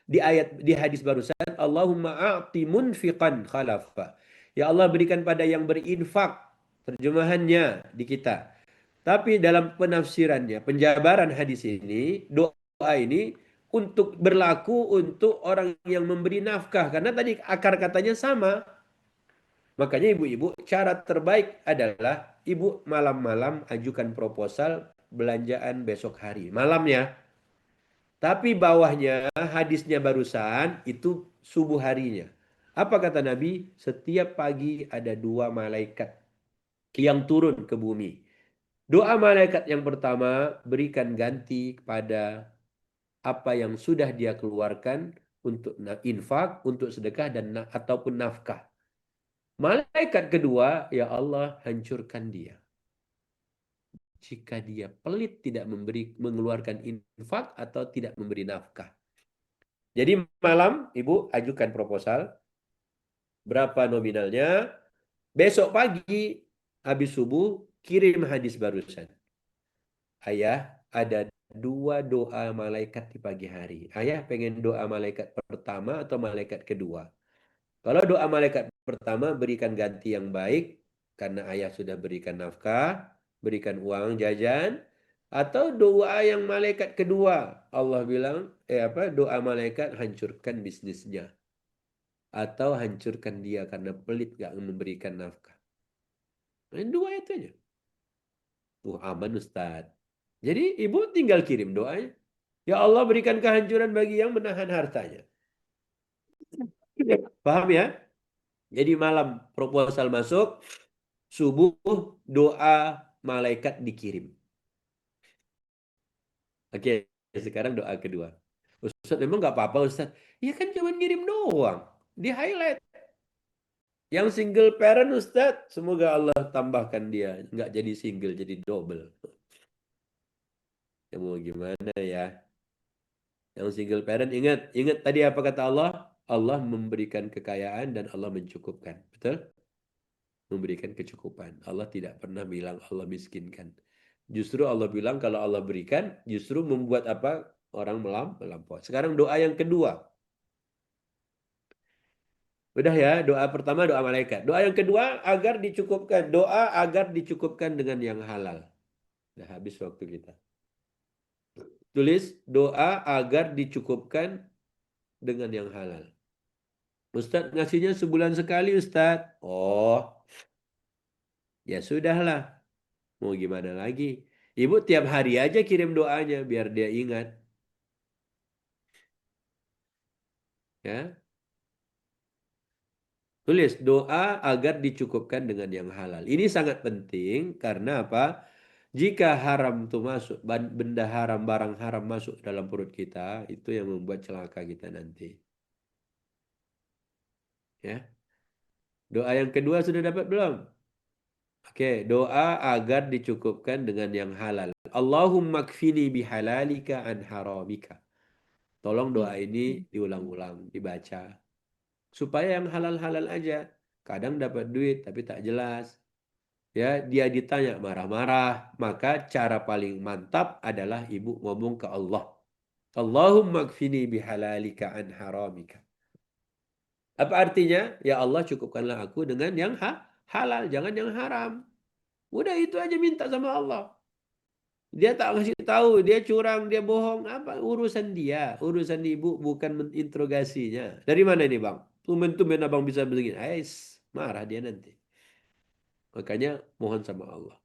Di hadis barusan, Allahumma a'ti munfiqan khalafa. Ya Allah, berikan pada yang berinfak. Terjemahannya di kita. Tapi dalam penafsirannya, penjabaran hadis ini, doa ini untuk berlaku untuk orang yang memberi nafkah. Karena tadi akar katanya sama. Makanya ibu-ibu, cara terbaik adalah ibu malam-malam ajukan proposal belanjaan besok hari. Malamnya. Tapi bawahnya hadisnya barusan itu subuh harinya. Apa kata Nabi? Setiap pagi ada dua malaikat yang turun ke bumi. Doa malaikat yang pertama, berikan ganti kepada apa yang sudah dia keluarkan untuk infak, untuk sedekah dan ataupun nafkah. Malaikat kedua, ya Allah hancurkan dia. Jika dia pelit tidak mengeluarkan infak atau tidak memberi nafkah. Jadi malam ibu ajukan proposal. Berapa nominalnya? Besok pagi habis subuh kirim hadis barusan. Ayah, ada 2 doa malaikat di pagi hari. Ayah pengen doa malaikat pertama atau malaikat kedua? Kalau doa malaikat pertama, berikan ganti yang baik, karena ayah sudah berikan nafkah, berikan uang jajan. Atau doa yang malaikat kedua, Allah bilang, doa malaikat hancurkan bisnisnya. Atau hancurkan dia karena pelit gak memberikan nafkah. Ini 2 itu aja. Aman Ustaz. Jadi ibu tinggal kirim doanya. Ya Allah, berikan kehancuran bagi yang menahan hartanya. Paham ya? Jadi malam proposal masuk, subuh doa malaikat dikirim. Oke, sekarang doa kedua. Ustaz, memang nggak apa-apa Ustaz. Ya kan cuma ngirim doang. Di highlight. Yang single parent Ustaz, semoga Allah tambahkan dia. Nggak jadi single, jadi double. Ya mau gimana ya? Yang single parent, ingat tadi apa kata Allah? Allah memberikan kekayaan dan Allah mencukupkan. Betul? Memberikan kecukupan. Allah tidak pernah bilang Allah miskinkan. Justru Allah bilang kalau Allah berikan, justru membuat apa? Orang melampaui. Sekarang doa yang kedua. Udah ya, doa pertama doa malaikat. Doa yang kedua agar dicukupkan. Doa agar dicukupkan dengan yang halal. Udah habis waktu kita. Tulis doa agar dicukupkan dengan yang halal. Ustadz ngasihnya sebulan sekali Ustadz. Oh, ya sudahlah. Mau gimana lagi? Ibu tiap hari aja kirim doanya biar dia ingat. Ya. Tulis doa agar dicukupkan dengan yang halal. Ini sangat penting karena apa? Jika haram itu masuk, benda haram, barang haram masuk dalam perut kita, itu yang membuat celaka kita nanti. Ya. Doa yang kedua sudah dapat belum? Oke, doa agar dicukupkan dengan yang halal. Allahumma kfini bihalalika an haramika. Tolong doa ini diulang-ulang, dibaca. Supaya yang halal-halal aja. Kadang dapat duit tapi tak jelas. Ya, dia ditanya marah-marah. Maka cara paling mantap adalah ibu ngomong ke Allah. Allahumma kfini bihalalika an haramika. Apa artinya? Ya Allah, cukupkanlah aku dengan yang halal, jangan yang haram. Udah itu aja minta sama Allah. Dia tak kasih tahu, dia curang, dia bohong, apa urusan dia, urusan ibu bukan menginterogasinya. Dari mana ini bang? Tumben-tumben abang bisa begini. Marah dia nanti. Makanya mohon sama Allah.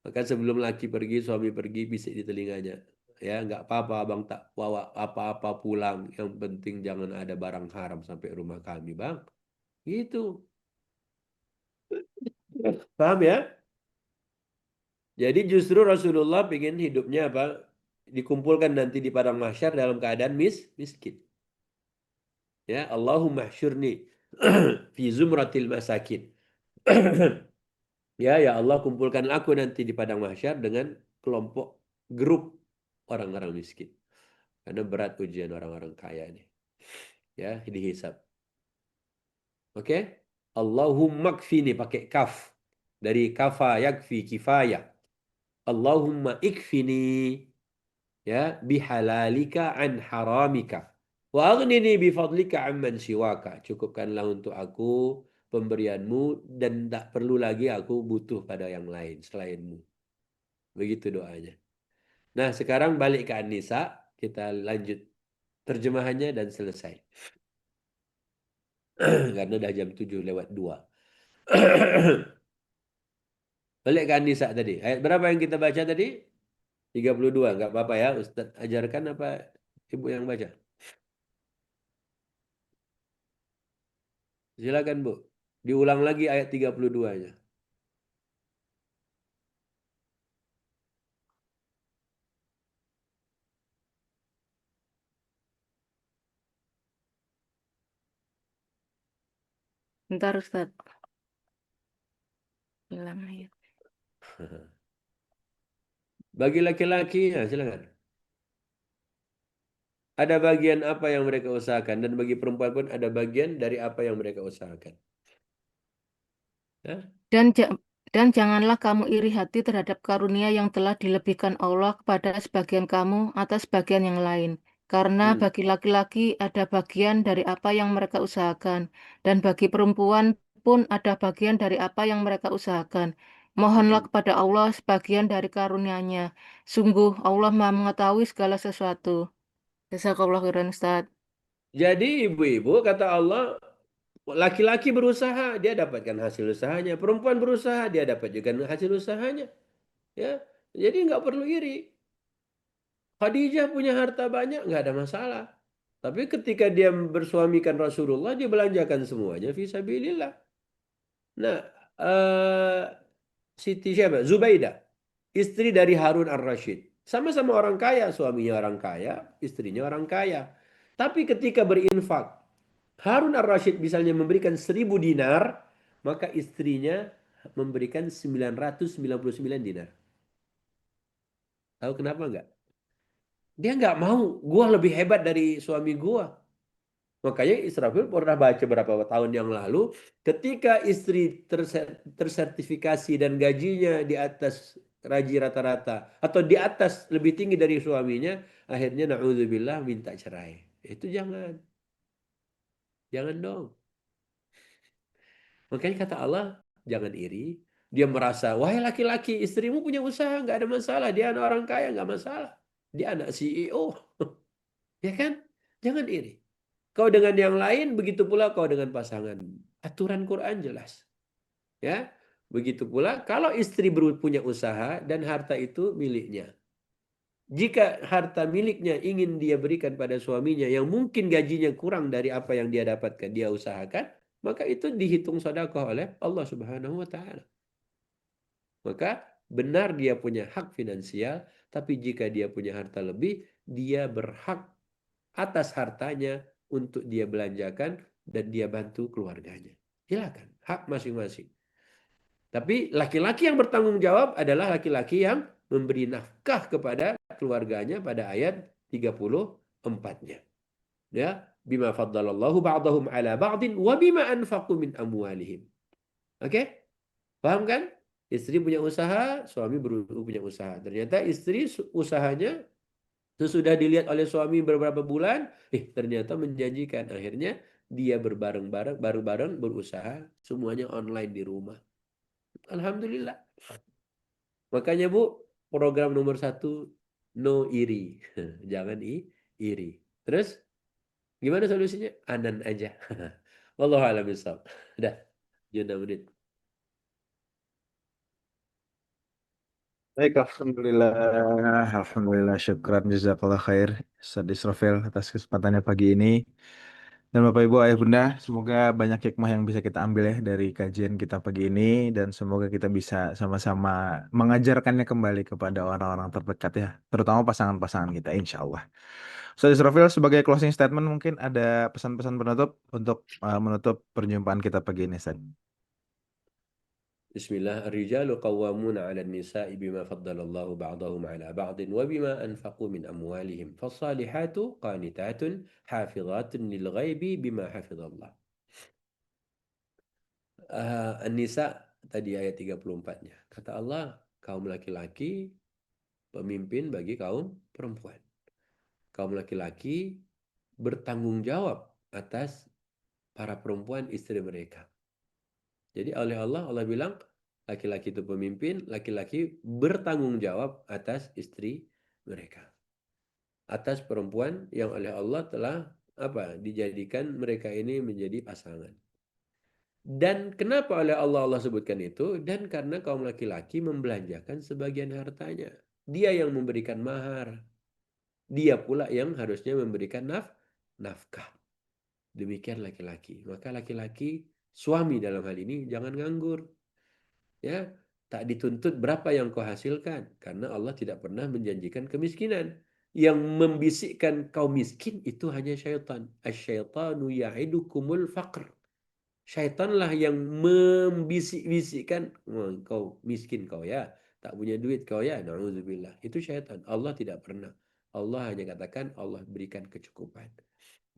Maka sebelum laki pergi, suami pergi, bisik di telinganya. Ya, nggak apa-apa abang tak bawa apa-apa pulang. Yang penting jangan ada barang haram sampai rumah kami bang. Gitu. Paham ya? Jadi justru Rasulullah ingin hidupnya apa? Dikumpulkan nanti di padang mahsyar dalam keadaan miskin. Ya, Allahumma hsyurni fi zumratil masakin. Ya Allah kumpulkan aku nanti di padang mahsyar dengan kelompok grup orang-orang miskin. Karena berat ujian orang-orang kaya ini. Ya, dihisab. Oke? Allahumma kfini pakai kaf. Dari kafa yakfi kifayah. Allahumma ikfini ya bihalalika an haramika wa aghnini bifadlika amman siwaka. Cukupkanlah untuk aku pemberianmu dan tak perlu lagi aku butuh pada yang lain selainmu. Begitu doanya. Nah, sekarang balik ke An-Nisa, kita lanjut terjemahannya dan selesai. Karena udah jam 7:02. Balik ke An-Nisa tadi. Ayat berapa yang kita baca tadi? 32. Enggak apa-apa ya. Ustaz ajarkan apa ibu yang baca? Silakan Bu. Diulang lagi ayat 32-nya. Bentar Ustaz. Hilang ayat. Bagi laki-laki, ya silakan. Ada bagian apa yang mereka usahakan dan bagi perempuan pun ada bagian dari apa yang mereka usahakan. Ya? Dan Dan janganlah kamu iri hati terhadap karunia yang telah dilebihkan Allah kepada sebagian kamu atas sebagian yang lain. Karena bagi laki-laki ada bagian dari apa yang mereka usahakan, dan bagi perempuan pun ada bagian dari apa yang mereka usahakan. Mohonlah kepada Allah sebagian dari karunia-Nya. Sungguh Allah Maha mengetahui segala sesuatu. Jazakallah khairan, Ustaz. Jadi ibu-ibu kata Allah, laki-laki berusaha, dia dapatkan hasil usahanya. Perempuan berusaha, dia dapat juga hasil usahanya. Ya, jadi nggak perlu iri. Khadijah punya harta banyak, nggak ada masalah. Tapi ketika dia bersuamikan Rasulullah, dia belanjakan semuanya fi sabilillah. Nah, Siti siapa? Zubaidah, istri dari Harun ar-Rasyid. Sama-sama orang kaya, suaminya orang kaya, istrinya orang kaya. Tapi ketika berinfak, Harun ar-Rasyid misalnya memberikan 1.000 dinar, maka istrinya memberikan 999 dinar. Tahu kenapa enggak? Dia nggak mau, gua lebih hebat dari suami gua. Makanya Israfil pernah baca beberapa tahun yang lalu, ketika istri tersertifikasi dan gajinya di atas gaji rata-rata, atau di atas lebih tinggi dari suaminya, akhirnya na'udzubillah minta cerai. Itu jangan. Jangan dong. Makanya kata Allah, jangan iri. Dia merasa, wahai laki-laki, istrimu punya usaha, nggak ada masalah. Dia anak orang kaya, nggak masalah. Dia anak CEO. Ya kan? Jangan iri. Kau dengan yang lain, begitu pula kau dengan pasangan. Aturan Quran jelas. Ya, begitu pula kalau istri punya usaha dan harta itu miliknya. Jika harta miliknya ingin dia berikan pada suaminya yang mungkin gajinya kurang dari apa yang dia dapatkan, dia usahakan, maka itu dihitung sedekah oleh Allah Subhanahu wa taala. Maka benar dia punya hak finansial, tapi jika dia punya harta lebih, dia berhak atas hartanya untuk dia belanjakan dan dia bantu keluarganya. Silakan, hak masing-masing. Tapi laki-laki yang bertanggung jawab adalah laki-laki yang memberi nafkah kepada keluarganya pada ayat 34-nya. Ya, bima faddalallahu ba'dahum ala ba'din wa bima anfaqu min amwalihim. Oke? Paham kan? Istri punya usaha, suami punya usaha. Ternyata istri usahanya sesudah dilihat oleh suami beberapa bulan, ternyata menjanjikan. Akhirnya dia bareng-bareng berusaha, semuanya online di rumah. Alhamdulillah. Makanya Bu, program nomor 1, no iri. Jangan iri. Terus, gimana solusinya? Anan aja. Wallahu a'lam bishawab. Dah, 6 menit. Baik, Alhamdulillah. Alhamdulillah, syukran jazakallah khair Ustaz Israfil atas kesempatannya pagi ini. Dan Bapak Ibu Ayah Bunda, semoga banyak hikmah yang bisa kita ambil ya dari kajian kita pagi ini, dan semoga kita bisa sama-sama mengajarkannya kembali kepada orang-orang terdekat ya, terutama pasangan-pasangan kita insya Allah. Ustaz Israfil, sebagai closing statement mungkin ada pesan-pesan penutup untuk menutup perjumpaan kita pagi ini, Ustaz. Bismillah, ar-rijalu qawwamuna 'ala an-nisa'i bima faddalallahu ba'dahum 'ala ba'din wa bima anfaqu min amwalihim. Fas-salihatu qanitatun hafizatun lil ghaibi bima hafizallah. An-Nisa tadi ayat 34-nya. Kata Allah, kaum laki-laki pemimpin bagi kaum perempuan. Kaum laki-laki bertanggung jawab atas para perempuan istri mereka. Jadi oleh Allah bilang laki-laki itu pemimpin, laki-laki bertanggung jawab atas istri mereka. Atas perempuan yang oleh Allah telah dijadikan mereka ini menjadi pasangan. Dan kenapa oleh Allah sebutkan itu? Dan karena kaum laki-laki membelanjakan sebagian hartanya. Dia yang memberikan mahar. Dia pula yang harusnya memberikan nafkah. Demikian laki-laki. Maka laki-laki, suami dalam hal ini, jangan nganggur. Ya, tak dituntut berapa yang kau hasilkan. Karena Allah tidak pernah menjanjikan kemiskinan. Yang membisikkan kau miskin itu hanya syaitan. Asyaitanu ya'idukumul faqr. Syaitanlah yang membisik-bisikkan, kau miskin kau ya, tak punya duit kau ya, na'udzubillah. Itu syaitan. Allah tidak pernah. Allah hanya katakan Allah berikan kecukupan.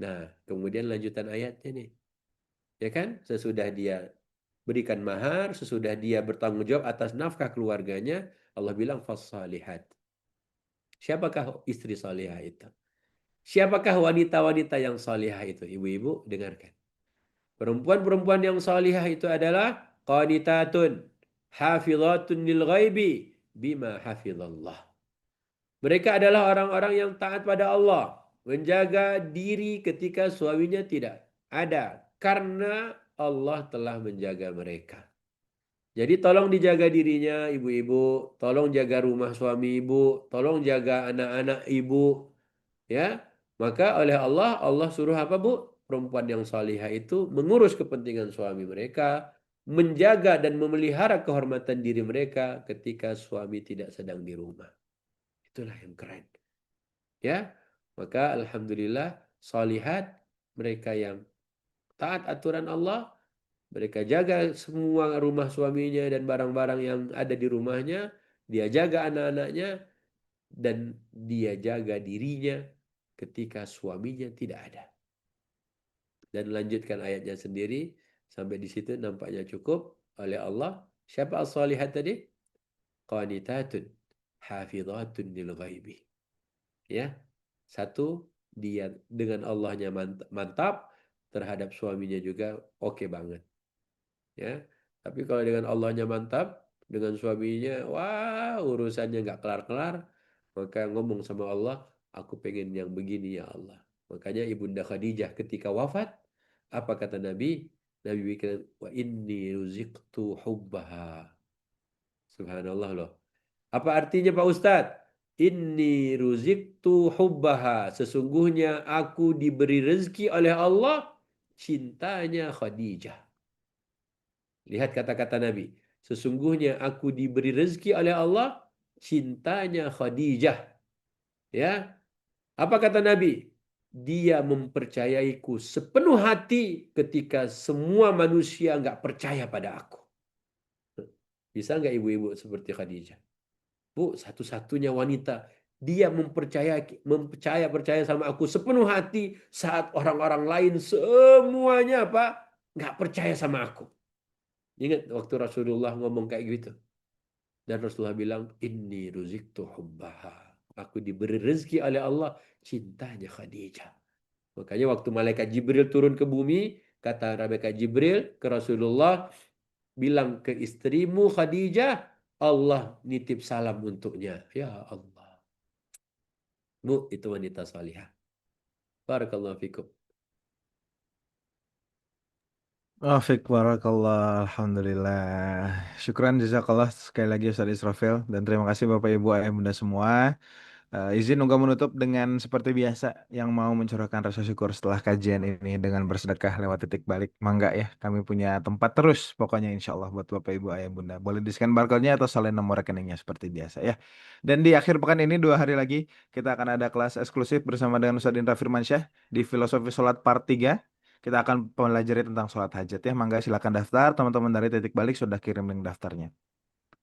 Nah, kemudian lanjutan ayatnya nih. Ya kan? Sesudah dia berikan mahar, sesudah dia bertanggung jawab atas nafkah keluarganya, Allah bilang fassalihat. Siapakah istri salihah itu? Siapakah wanita-wanita yang salihah itu? Ibu-ibu dengarkan. Perempuan-perempuan yang salihah itu adalah qanitatun hafizatun lil ghaibi bima hafizallah. Mereka adalah orang-orang yang taat pada Allah, menjaga diri ketika suaminya tidak ada, karena Allah telah menjaga mereka. Jadi tolong dijaga dirinya ibu-ibu, tolong jaga rumah suami ibu, tolong jaga anak-anak ibu, ya. Maka oleh Allah, Allah suruh apa bu? Perempuan yang salihah itu mengurus kepentingan suami mereka, menjaga dan memelihara kehormatan diri mereka ketika suami tidak sedang di rumah. Itulah yang keren. Ya, maka alhamdulillah salihat mereka yang taat aturan Allah, mereka jaga semua rumah suaminya dan barang-barang yang ada di rumahnya, dia jaga anak-anaknya, dan dia jaga dirinya ketika suaminya tidak ada. Dan lanjutkan ayatnya sendiri, sampai di situ nampaknya cukup oleh Allah. Siapa as-salihat tadi? Qanitatun hafizatun lil ghaibi. Ya, satu, dia dengan Allahnya mantap, terhadap suaminya juga oke banget. Ya, tapi kalau dengan Allahnya mantap, dengan suaminya, wah urusannya nggak kelar-kelar, maka ngomong sama Allah, aku pengen yang begini ya Allah. Makanya Ibunda Khadijah ketika wafat, apa kata Nabi? Nabi bikin, wa inni ruziqtu hubbaha. Subhanallah loh. Apa artinya Pak Ustadz? Inni ruziqtu hubbaha. Sesungguhnya aku diberi rezeki oleh Allah cintanya Khadijah. Lihat kata-kata Nabi. Sesungguhnya aku diberi rezeki oleh Allah cintanya Khadijah. Ya. Apa kata Nabi? Dia mempercayaiku sepenuh hati ketika semua manusia nggak percaya pada aku. Bisa nggak ibu-ibu seperti Khadijah? Bu, satu-satunya wanita, dia percaya sama aku sepenuh hati saat orang-orang lain semuanya apa? Nggak percaya sama aku. Ingat waktu Rasulullah ngomong kayak gitu. Dan Rasulullah bilang, inni ruziktu hubbaha. Aku diberi rezeki oleh Allah cintanya Khadijah. Makanya waktu malaikat Jibril turun ke bumi, kata malaikat Jibril ke Rasulullah, bilang ke istrimu Khadijah, Allah nitip salam untuknya. Ya Allah. Bu, itu wanita salihah. Barakallahu fikum. Wafik barakallah, alhamdulillah. Syukran jazakallah sekali lagi Ustaz Israfil, dan terima kasih Bapak Ibu Ayah Bunda semua. Izin nunggu menutup dengan seperti biasa, yang mau mencurahkan rasa syukur setelah kajian ini dengan bersedekah lewat titik balik, mangga ya, kami punya tempat terus pokoknya insya Allah buat Bapak Ibu Ayah Bunda. Boleh di-scan barcode-nya atau salin nomor rekeningnya seperti biasa ya. Dan di akhir pekan ini 2 hari lagi kita akan ada kelas eksklusif bersama dengan Ustaz Indra Firmansyah di Filosofi Sholat Part 3. Kita akan pelajari tentang sholat hajat ya. Mangga silakan daftar, teman-teman dari titik balik sudah kirim link daftarnya.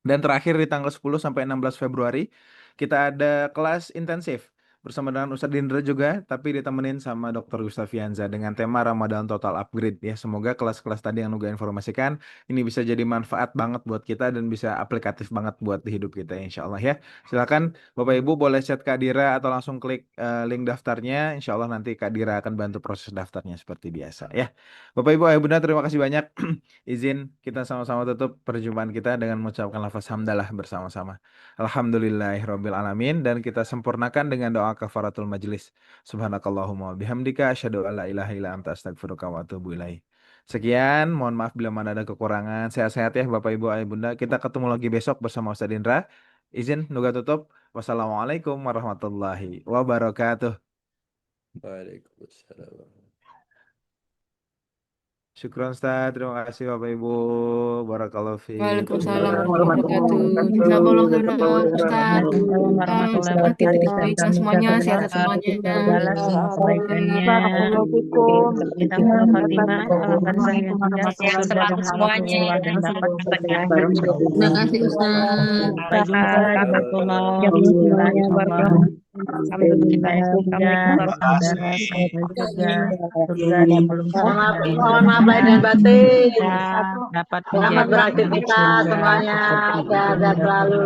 Dan terakhir di tanggal 10 sampai 16 Februari kita ada kelas intensif bersama dengan Ustadz Indra juga, tapi ditemenin sama Dr. Gustavianza dengan tema Ramadan Total Upgrade ya. Semoga kelas-kelas tadi yang Nuga informasikan ini bisa jadi manfaat banget buat kita dan bisa aplikatif banget buat di hidup kita insya Allah ya. Silakan Bapak Ibu boleh chat Kak Dira atau langsung klik link daftarnya. Insya Allah nanti Kak Dira akan bantu proses daftarnya seperti biasa ya. Bapak Ibu Ayah Bunda terima kasih banyak. Izin kita sama-sama tutup perjumpaan kita dengan mengucapkan lafaz hamdalah bersama-sama. Alhamdulillahirabbil alamin, dan kita sempurnakan dengan doa kafaratul majlis. Subhanakallahumma bihamdika asyhadu alla ilaha illa anta astaghfiruka wa atubu ilaik. Sekian, mohon maaf bila mana ada kekurangan. Sehat-sehat ya Bapak Ibu Ayah Bunda. Kita ketemu lagi besok bersama Ustadz Indra. Izin Nuga tutup. Wassalamualaikum warahmatullahi wabarakatuh. Waalaikumsalam. Syukran Ustaz, terima kasih Bapak Ibu. Barakallahu fiik. Waalaikumsalam warahmatullahi wabarakatuh. Jazakallahu khairan Ustaz. Nanti titik-titik semuanya sehat semuanya. Barakallahu fikum. Sehat selalu semuanya. Terima kasih Ustaz. Waalaikumsalam warahmatullahi wabarakatuh. Alhamdulillah itu kami Saudara keluarga sampai surga belum Selamat sampai. mohon maaf lahir dan batin. Kita dapat Selamat menjadi anak beraktivitas surga semuanya. seperti Sehat ibunda selalu.